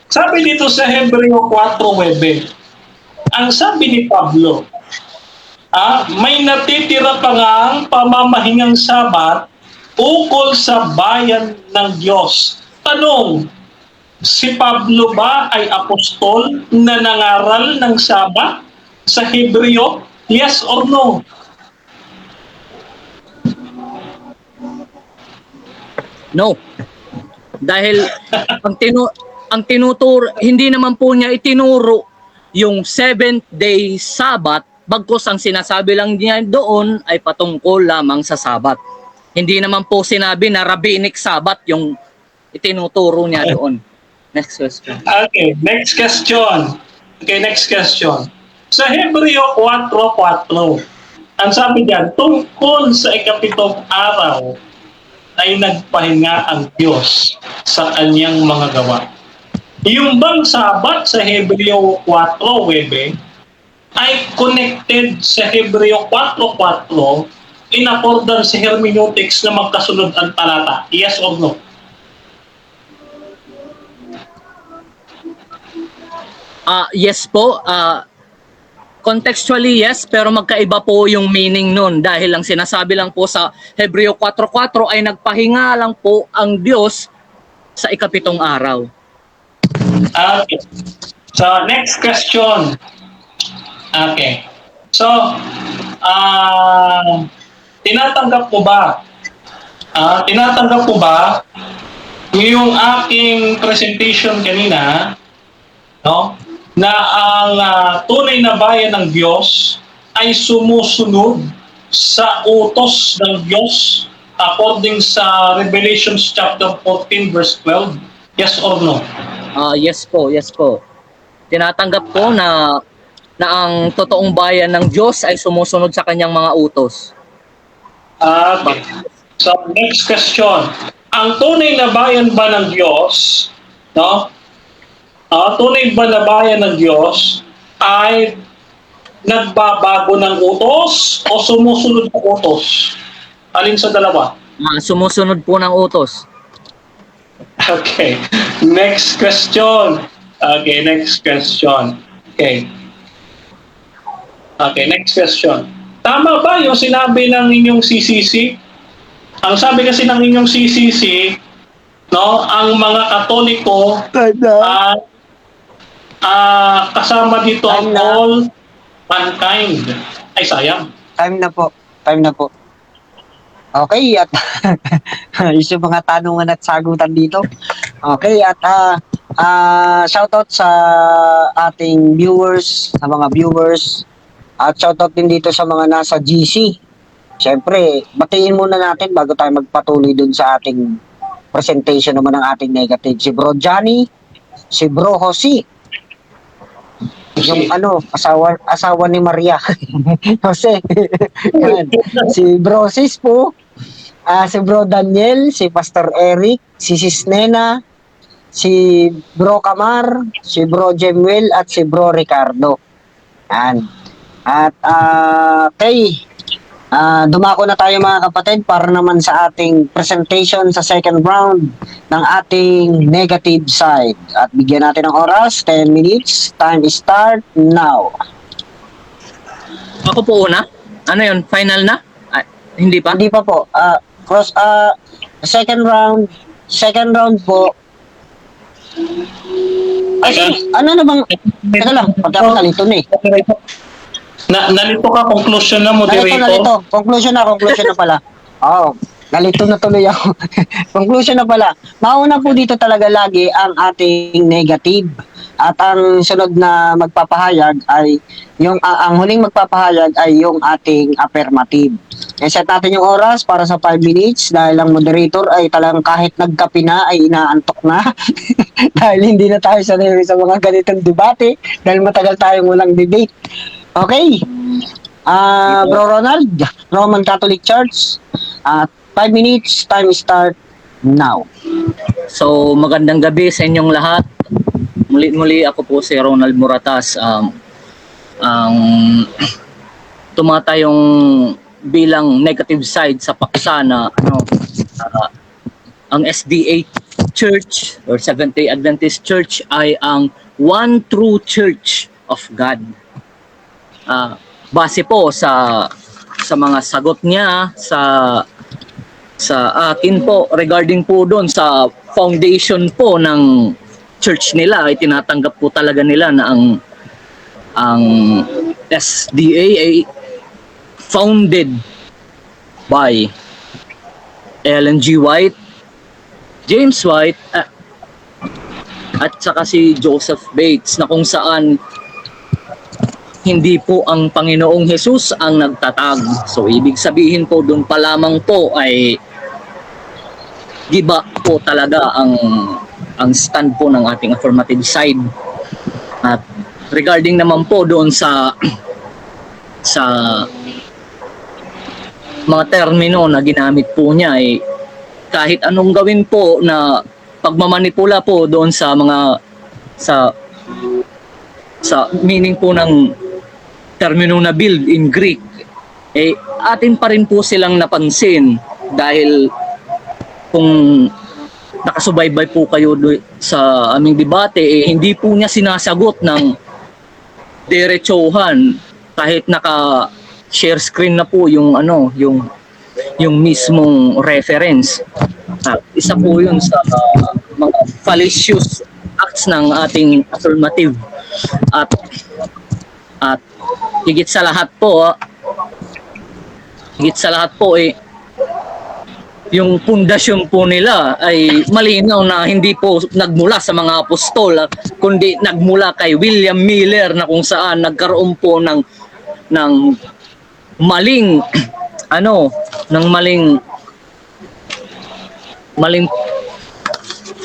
Sabi dito sa Hebreo 4:9, ang sabi ni Pablo, may natitira pa nga ang pamamahingang Sabat ukol sa bayan ng Diyos. Tanong, si Pablo ba ay apostol na nangaral ng Sabat sa Hebreo? Yes or no? No. Dahil ang tinuturo, hindi naman po niya itinuro yung 7th day Sabbath, bagkus ang sinasabi lang niya doon ay patungkol lamang sa Sabbath. Hindi naman po sinabi na rabbinic Sabbath yung itinuturo niya doon. Next question. Okay, next question. Okay, next question. Sa Hebreo 4:4, ang sabi diyan, tungkol sa ikapitong araw ay nagpahinga ang Diyos sa kanyang mga gawa. Yung bang Sabat sa Hebreo 4:9 ay connected sa Hebreo 4:4 in accordance sa hermeneutics na magkasunod ang talata? Yes or no? Yes po. Contextually yes, pero magkaiba po yung meaning nun dahil ang sinasabi lang po sa Hebreo 4:4 ay nagpahinga lang po ang Diyos sa ikapitong araw. Okay. So, next question. Okay. So, tinatanggap mo ba yung aking presentation kanina, no? Na ang tunay na bayan ng Diyos ay sumusunod sa utos ng Diyos according sa Revelation chapter 14 verse 12? Yes or no? Yes po, yes po. Tinatanggap ko na ang totoong bayan ng Diyos ay sumusunod sa kanyang mga utos. Okay. So, next question. Ang tunay na bayan ba ng Diyos, no? Tunay ba na bayan ng Diyos ay nagbabago ng utos o sumusunod ng utos? Alin sa dalawa? Sumusunod po ng utos. Okay. Next question. Okay, next question. Okay. Okay, next question. Tama ba yung sinabi ng inyong CCC? Ang sabi kasi ng inyong CCC, no, ang mga Katoliko kasama dito ang all mankind. Ay, sayang. Time na po. Time na po. Okay, at yung mga tanungan at sagutan dito. Okay, at shoutout sa ating viewers, sa mga viewers, at shoutout din dito sa mga nasa GC. Siyempre, batiin muna natin bago tayo magpatuloy dun sa ating presentation naman ng ating negative. Si Bro Johnny, si Bro Jose, yung asawa ni Maria. Jose. Yan. Si Bro Sis po, si Bro Daniel, si Pastor Eric, si Sis Nena, si Bro Kamar, si Bro Jemuel, at si Bro Ricardo. Yan. At dumako na tayo mga kapatid para naman sa ating presentation sa second round ng ating negative side. At bigyan natin ng oras, 10 minutes. Time start now. Ako po una. Ano yun? Final na? Hindi pa? Hindi pa po. Second round po. Ay, ano na bang? Teka lang, pagka ako nalito na eh. Nalito ka, conclusion na, moderator. Nalito. Conclusion na pala. Oo. Nalito na tuloy ako. Conclusion na pala. Mauna po dito talaga lagi ang ating negative. At ang sunod na magpapahayag ay ang huling magpapahayag ay yung ating affirmative. I-set natin yung oras para sa 5 minutes dahil ang moderator ay talagang kahit nagkape na ay inaantok na. Dahil hindi na tayo sanay sa mga ganitong debate dahil matagal tayong walang debate. Okay. Bro Ronald, Roman Catholic Church. 5 minutes, time start now. So, magandang gabi sa inyong lahat. Muli ako po si Ronald Moratas. Ang tumatayong bilang negative side sa paksa na ang SDA Church or Seventh-day Adventist Church ay ang one true Church of God. Base po sa mga sagot niya sa akin po regarding po doon sa foundation po ng church nila ay tinatanggap po talaga nila na ang SDA ay founded by Ellen G. White, James White, at saka si Joseph Bates, na kung saan hindi po ang Panginoong Jesus ang nagtatag. So ibig sabihin po doon pa lamang po ay giba po talaga ang stand po ng ating affirmative side. At regarding naman po doon sa mga termino na ginamit po niya ay kahit anong gawin po na pagmamanipula po doon sa mga sa meaning po ng termino na build in Greek, atin pa rin po silang napansin dahil kung nakasubaybay po kayo sa aming debate, hindi po niya sinasagot ng diretsuhan kahit naka-share screen na po yung mismong reference. Isa po yun sa mga fallacious acts ng ating affirmative. At higit sa lahat po yung pundasyon po nila ay malinaw na hindi po nagmula sa mga apostol, kundi nagmula kay William Miller, na kung saan nagkaroon po ng maling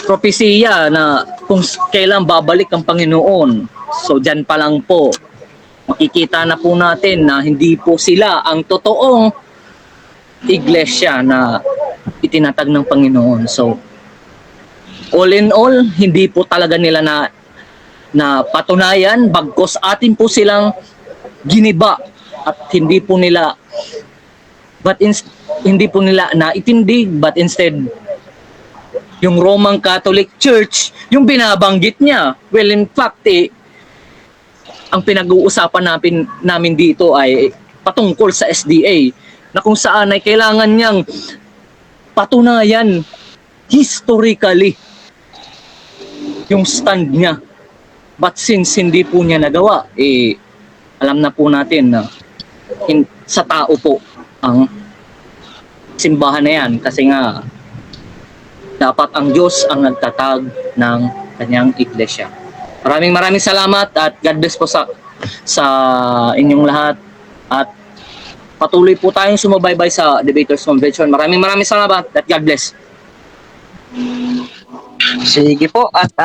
propesiya na kung kailan babalik ang Panginoon. So dyan pa lang po makikita na po natin na hindi po sila ang totoong iglesia na itinatag ng Panginoon. So all in all, hindi po talaga nila na patunayan, bagkos atin po silang giniba at hindi po nila naitindig, but instead yung Roman Catholic Church yung binabanggit niya. Well, in fact, ang pinag-uusapan namin dito ay patungkol sa SDA, na kung saan ay kailangan niyang patunayan historically yung stand niya. But since hindi po niya nagawa, alam na po natin na sa tao po ang simbahan na yan, kasi nga dapat ang Diyos ang nagtatag ng kanyang iglesia. Maraming salamat at God bless po sa inyong lahat at patuloy po tayong sumubaybay sa Debaters Convention. Maraming salamat at God bless. Sige po, at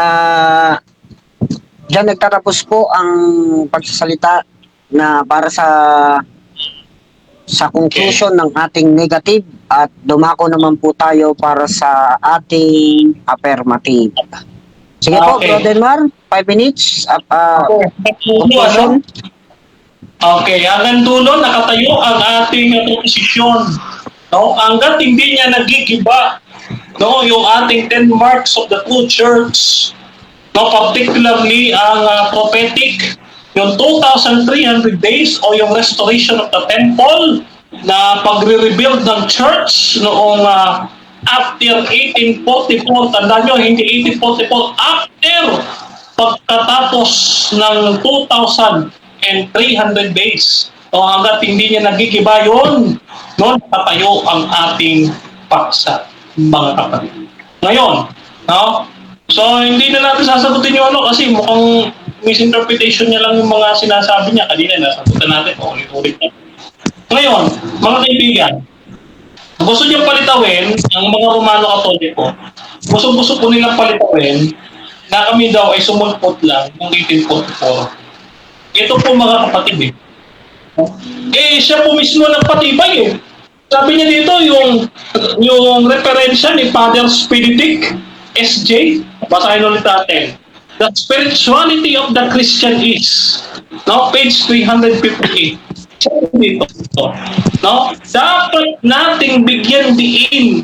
diyan nagtatapos po ang pagsasalita na para sa conclusion ng ating negative, at dumako naman po tayo para sa ating affirmative. Sige po, Okay. Brother Mar, 5 minutes. Conclusion. Okay, hanggang dulo nakatayo ang ating proposisyon. No, hangga't hindi niya nagigiba, no, yung ating 10 marks of the true church, no, particularly ang prophetic, yung 2,300 days o yung restoration of the temple, na pagre-rebuild ng church noong after 1844. Tandaan nyo, hindi 1844, after pagkatapos ng 2,300 days. So hanggat hindi niya nagigiba yun, noon nakatayo ang ating paksa, mga kapatid. Ngayon, no? So hindi na natin sasagutin yung ano kasi mukhang misinterpretation niya lang yung mga sinasabi niya. Kanina nasagutan natin, ulit-ulit na. Ngayon, mga kaibigan, gusto niyang palitawin ang mga Romano Katoliko. Gusto po nilang palitawin na kami daw ay sumulpot lang ng 1844. Ito po mga kapatid siya po mismo nagpatibay Sabi niya dito yung referensya ni Father Spiritic SJ. Basahin ulit natin. The spirituality of the Christian is, no, page 358. Dito, no? Dapat nating bigyan diin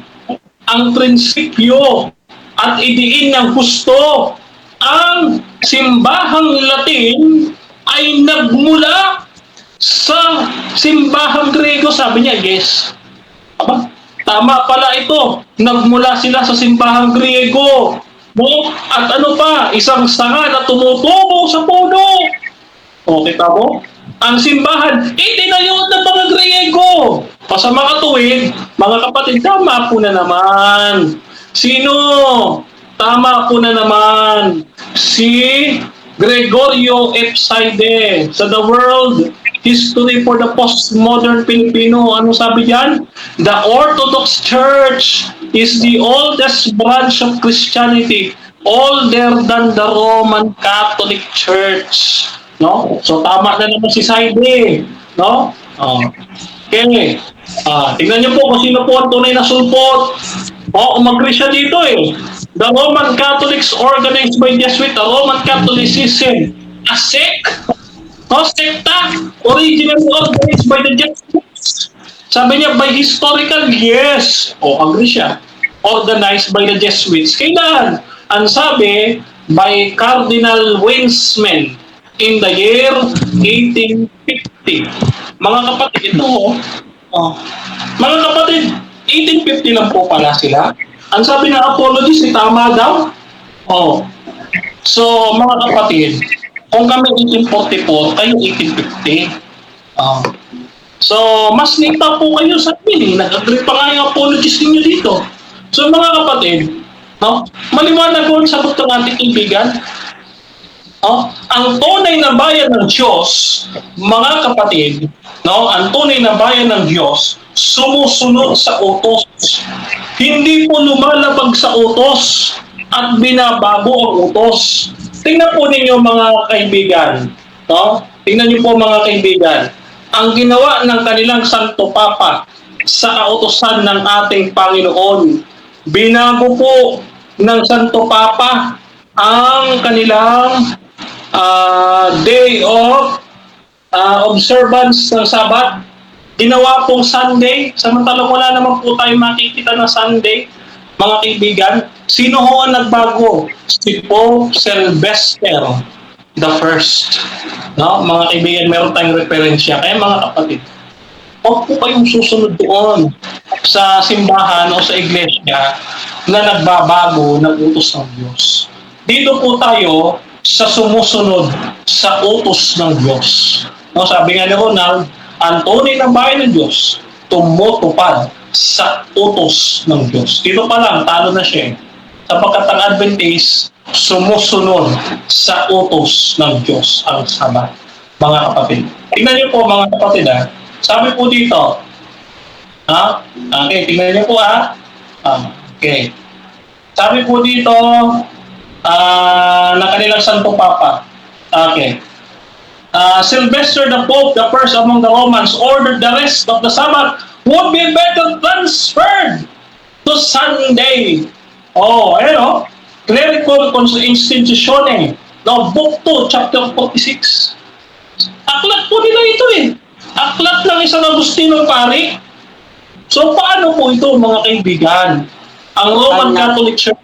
ang prinsipyo at idiin ng husto. Ang simbahang Latin ay nagmula sa simbahang Grego. Sabi niya, yes. Aba, tama pala ito. Nagmula sila sa simbahang Grego. No? At ano pa, isang sanga na tumutubo sa puno. O, kita mo? Ang simbahan, itinayo ng mga Griego. Sa mga tuwid, mga kapatid, tama po na naman. Sino? Tama po na naman. Si Gregorio F. Saide sa The World History for the Postmodern Filipino. Ano sabi diyan? The Orthodox Church is the oldest branch of Christianity, older than the Roman Catholic Church. No? So tama na naman si Saide, no? Okay. Tingnan niyo po kung sino po ang tunay na sulpot. Umagri siya dito The Roman Catholics organized by Jesuit, the Roman Catholicism, a sect, sekta, originally organized by the Jesuits. Sabi niya, by historical, yes. Agree siya. Organized by the Jesuits. Kailan? Ang sabi, by Cardinal Winsman in the year 1850. Mga kapatid, ito mga kapatid, 1850 lang po pala sila. Ang sabi ng apologies, tama daw. So, mga kapatid, kung kami 1844, kayo 1850. So, mas nita po kayo sa amin. Nag-agree pa nga yung apologies ninyo dito. So, mga kapatid, no, maliwanag ko ang sagot ng ating kaibigan. Ang tunay na bayan ng Diyos, mga kapatid, no, ang tunay na bayan ng Diyos, sumusunod sa utos. Hindi po lumalabag sa utos at binabago ang utos. Tingnan po ninyo mga kaibigan. No? Tingnan niyo po mga kaibigan. Ang ginawa ng kanilang Santo Papa sa kautusan ng ating Panginoon, binago po ng Santo Papa ang kanilang day of observance ng Sabat. Ginawa pong Sunday, samantalang wala naman po tayo makikita na Sunday, mga kaibigan. Sino ho ang nagbago? Si Pope Sylvester the First. No? Mga kaibigan, meron tayong referensya. Kaya mga kapatid, huwag po kayong susunod doon sa simbahan o sa iglesia na nagbabago ng utos ng Diyos. Dito po tayo sa sumusunod sa utos ng Diyos. No? Sabi nga ni Ronald, ang tunay na bayan ng Diyos, tumutupad sa utos ng Diyos. Dito pa lang, talo na siya. Sapagkat ang Adventist, sumusunod sa utos ng Diyos ang Sabat, mga kapatid. Tingnan niyo po mga kapatid sabi po dito, okay, tingnan niyo po okay. Sabi po dito, ng kanilang Santo Papa, okay. Sylvester the Pope, the first among the Romans, ordered the rest of the Sabbath would be better transferred to Sunday. Clerical Institutione, Book 2, Chapter 46. Aklat po nila ito Aklat ng isang Agustino pari. So, paano po ito, mga kaibigan? Ang Roman Catholic Church,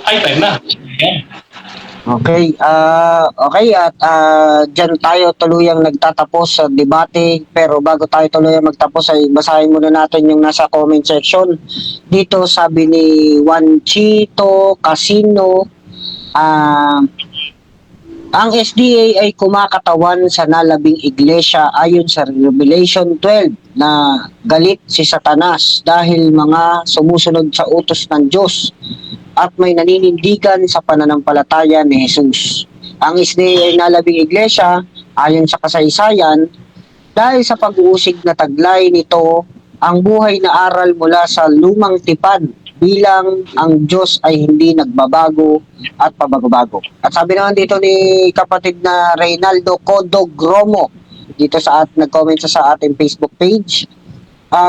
time na. Ayan. Okay, at dyan tayo tuluyang nagtatapos sa debate, pero bago tayo tuluyang magtapos ay basahin muna natin yung nasa comment section. Dito sabi ni Juanchito Casino, ang SDA ay kumakatawan sa nalabing iglesia ayon sa Revelation 12 na galit si Satanas dahil mga sumusunod sa utos ng Diyos at may naninindigan sa pananampalataya ni Jesus. Ang SDA ay nalabing iglesia ayon sa kasaysayan dahil sa pag-uusig na taglay nito ang buhay na aral mula sa lumang tipan bilang ang Diyos ay hindi nagbabago at pabago-bago. At sabi naman dito ni kapatid na Reynaldo Codogromo dito nag-comment sa ating Facebook page,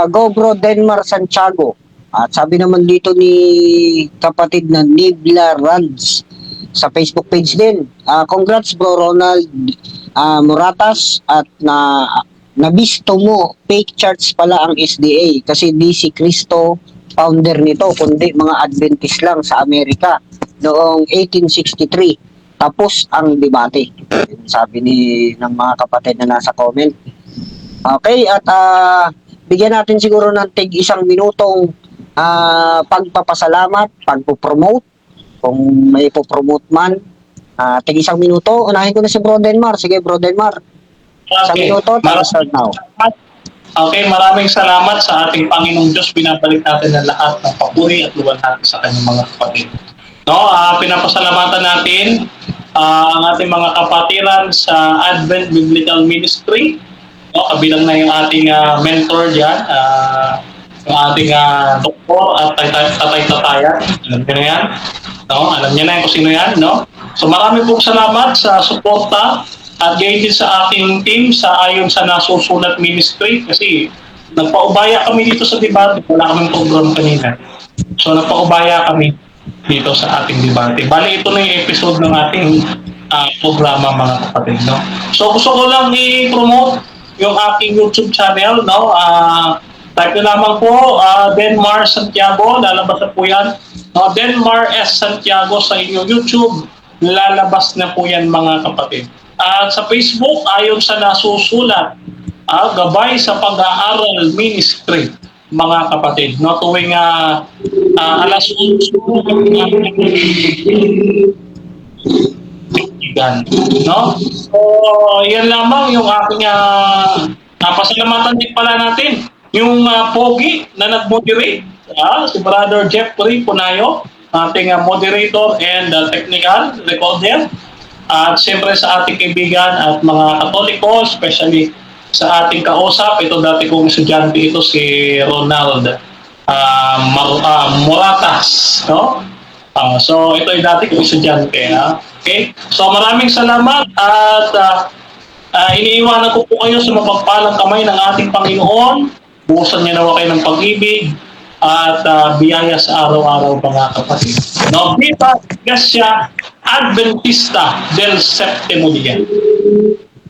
Go Bro Denmar Santiago. At sabi naman dito ni kapatid na Nibla Rands sa Facebook page din, congrats Bro Ronald Moratas at nabisto mo, fake church pala ang SDA kasi di si Cristo founder nito kundi mga Adventist lang sa Amerika noong 1863. Tapos ang debate. Sabi ng mga kapatid na nasa comment. Okay, at bigyan natin siguro ng isang minutong pagpapasalamat, pagpo-promote, kung may po-promote man, isang minuto. Unahin ko na si Bro Denmar. Sige, Bro Denmar. Isang minuto, start now. Okay, maraming salamat sa ating Panginoong Diyos. Binabalik natin ang lahat ng papuri at luwan natin sa kanyang mga kapatid. Pinapasalamatan natin ang ating mga kapatiran sa Advent Biblical Ministry. Kabilang na yung ating mentor dyan, yung ating doktor at tatay-tatayan. Alam niyo na yan? Alam niyo na kung sino yan, So marami pong salamat sa suporta at gayon din sa aking team ayon sa nasusulat ministry kasi nagpaubaya kami dito sa debate. Wala kaming program kanina. So nagpaubaya kami dito sa ating debate. Bali ito na yung episode ng ating programa, mga kapatid. So gusto ko lang i-promote yung aking YouTube channel. Type nyo lamang po Denmar Santiago, lalabas na po yan. Denmar S. Santiago sa inyong YouTube, lalabas na po yan, mga kapatid. At sa Facebook, ayon sa nasusulat, Gabay sa Pag-aaral Ministry, mga kapatid. Tuwing alas 11, So, yan lamang yung aking pasalamatan din pala natin. Yung Pogi na nag-moderate, si Brother Jeffrey Punayo, ating moderator and technical recorder. At siyempre sa ating kaibigan at mga Katoliko, especially sa ating kausap, ito dati kong estudyante ito si Ronald Moratas. So ito ay dati kong estudyante. Okay? So maraming salamat at iniiwanan ko po kayo sa mapagpalang kamay ng ating Panginoon. Buhusan niya nawa kayo ng pag-ibig at biyaya sa araw-araw, mga kapatid. Viva Iglesia Adventista del Septimo Dia.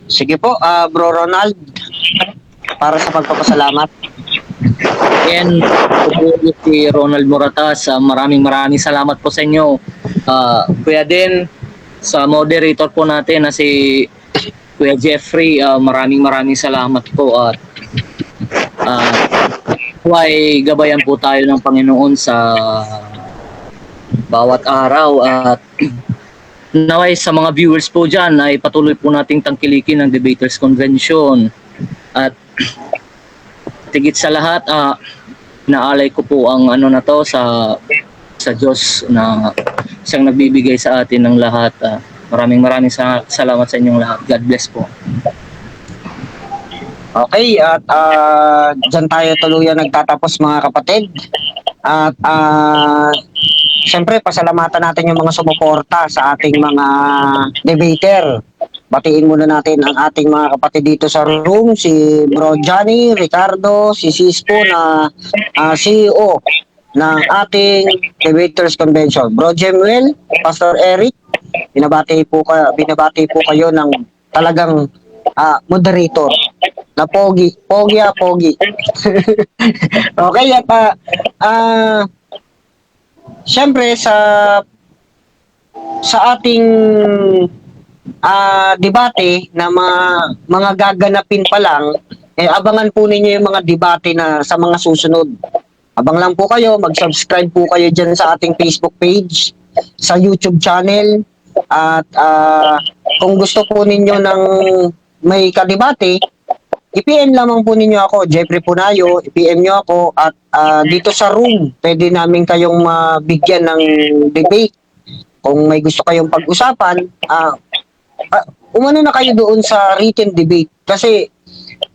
Sige po, Bro Ronald, para sa pagpapasalamat. And si Ronald Moratas, maraming salamat po sa inyo. Kuya din, sa moderator po natin na si Kuya Jeffrey, maraming salamat po at huwag gabayan po tayo ng Panginoon sa bawat araw at naway sa mga viewers po dyan ay patuloy po nating tangkilikin ang Debaters Convention at tigit sa lahat naalay ko po ang sa Diyos na siyang nagbibigay sa atin ng lahat. Maraming salamat sa inyong lahat. God bless po. Okay, at dyan tayo tuluyan nagtatapos mga kapatid. At siyempre, pasalamatan natin yung mga sumuporta sa ating mga debater. Batiin muna natin ang ating mga kapatid dito sa room, si Bro Johnny, Ricardo, si Sispo na CEO ng ating Debaters Convention. Bro Jemuel, Pastor Eric, binabati po kayo ng talagang moderator na pogi. Okay, at syempre sa ating debate na mga gaganapin pa lang, abangan po ninyo yung mga debate na sa mga susunod. Abang lang po kayo, mag-subscribe po kayo dyan sa ating Facebook page, sa YouTube channel, at kung gusto po ninyo ng may kadebate, i-PM lamang po ninyo ako, Jeffrey Punayo, i-PM nyo ako, at dito sa room, pwede namin kayong mabigyan ng debate. Kung may gusto kayong pag-usapan, umano na kayo doon sa written debate. Kasi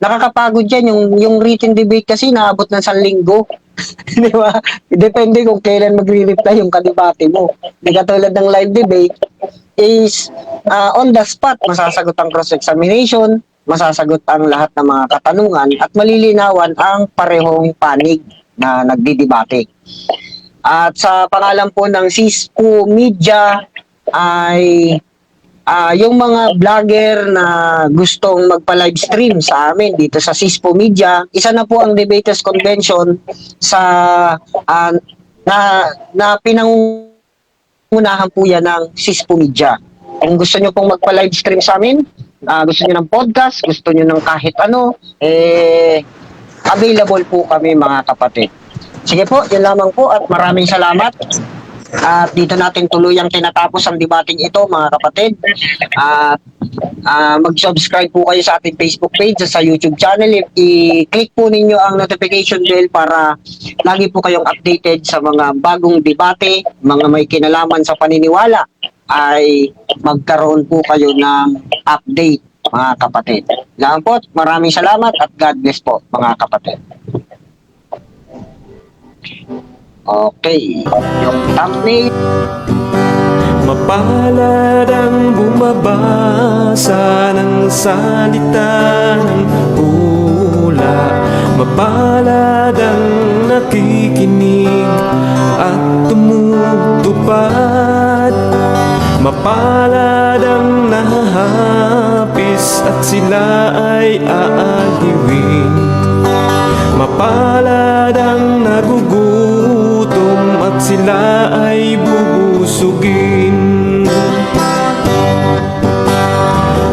nakakapagod yan, yung written debate kasi naabot ng 1 linggo. Di ba? Depende kung kailan magre-reply yung kadebate mo. Di katulad ng live debate, is on the spot, masasagot ang cross-examination, masasagot ang lahat ng mga katanungan at malilinawan ang parehong panig na nagdidebate. At sa pangalan po ng Sispo Media ay yung mga vlogger na gustong magpa-live stream sa amin dito sa Sispo Media, isa na po ang Debaters Convention sa na pinangunahan po yan ng Sispo Media. Kung gusto nyo pong magpa-live stream sa amin, gusto nyo ng podcast, gusto nyo ng kahit ano, available po kami mga kapatid. Sige po, yun lamang po at maraming salamat. At dito natin tuluyang tinatapos ang debating ito mga kapatid. At mag-subscribe po kayo sa ating Facebook page, sa YouTube channel. I-click po ninyo ang notification bell para lagi po kayong updated sa mga bagong debate, mga may kinalaman sa paniniwala, ay magkaroon po kayo ng update mga kapatid. Lang po, maraming salamat at God bless po mga kapatid. Okay, yung thumbnail. Mapalad ang bumabasa ng salita ng pula. Mapalad ang nakikinig at tumutupad. Mapalad ang nahahapis at sila ay aaliwin. Mapalad ang nagugutom at sila ay bubusugin.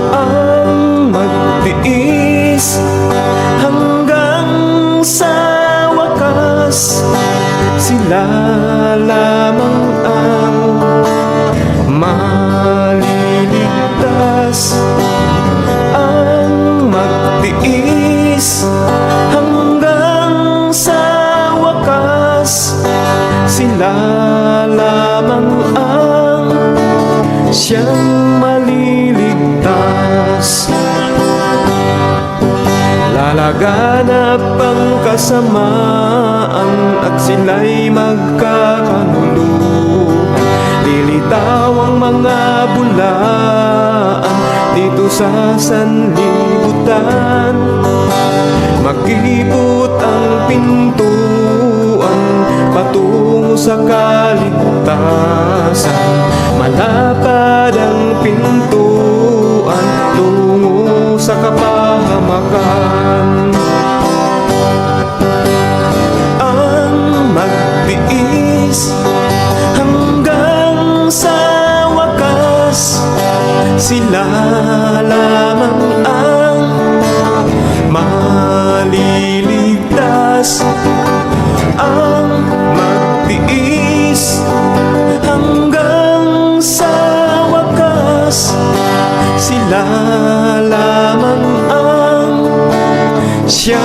Ang magtiis hanggang sa wakas, sila lamang ang maliligtas. Ang magtiis hanggang sa wakas, sila lamang ang siyang maliligtas. Lalaganap ang kasamaan at sila'y magkakanuluhan. Lilitaw ang mga bulaan dito sa sanlibutan. Makikipot ang pintuan patungo sa kaligtasan. Malapad ang pintuan tungo sa kapahamakan. Ang magtiis hanggang sa wakas, sila lamang ang maliligtas. Ang magtiis hanggang sa wakas, sila lamang ang siya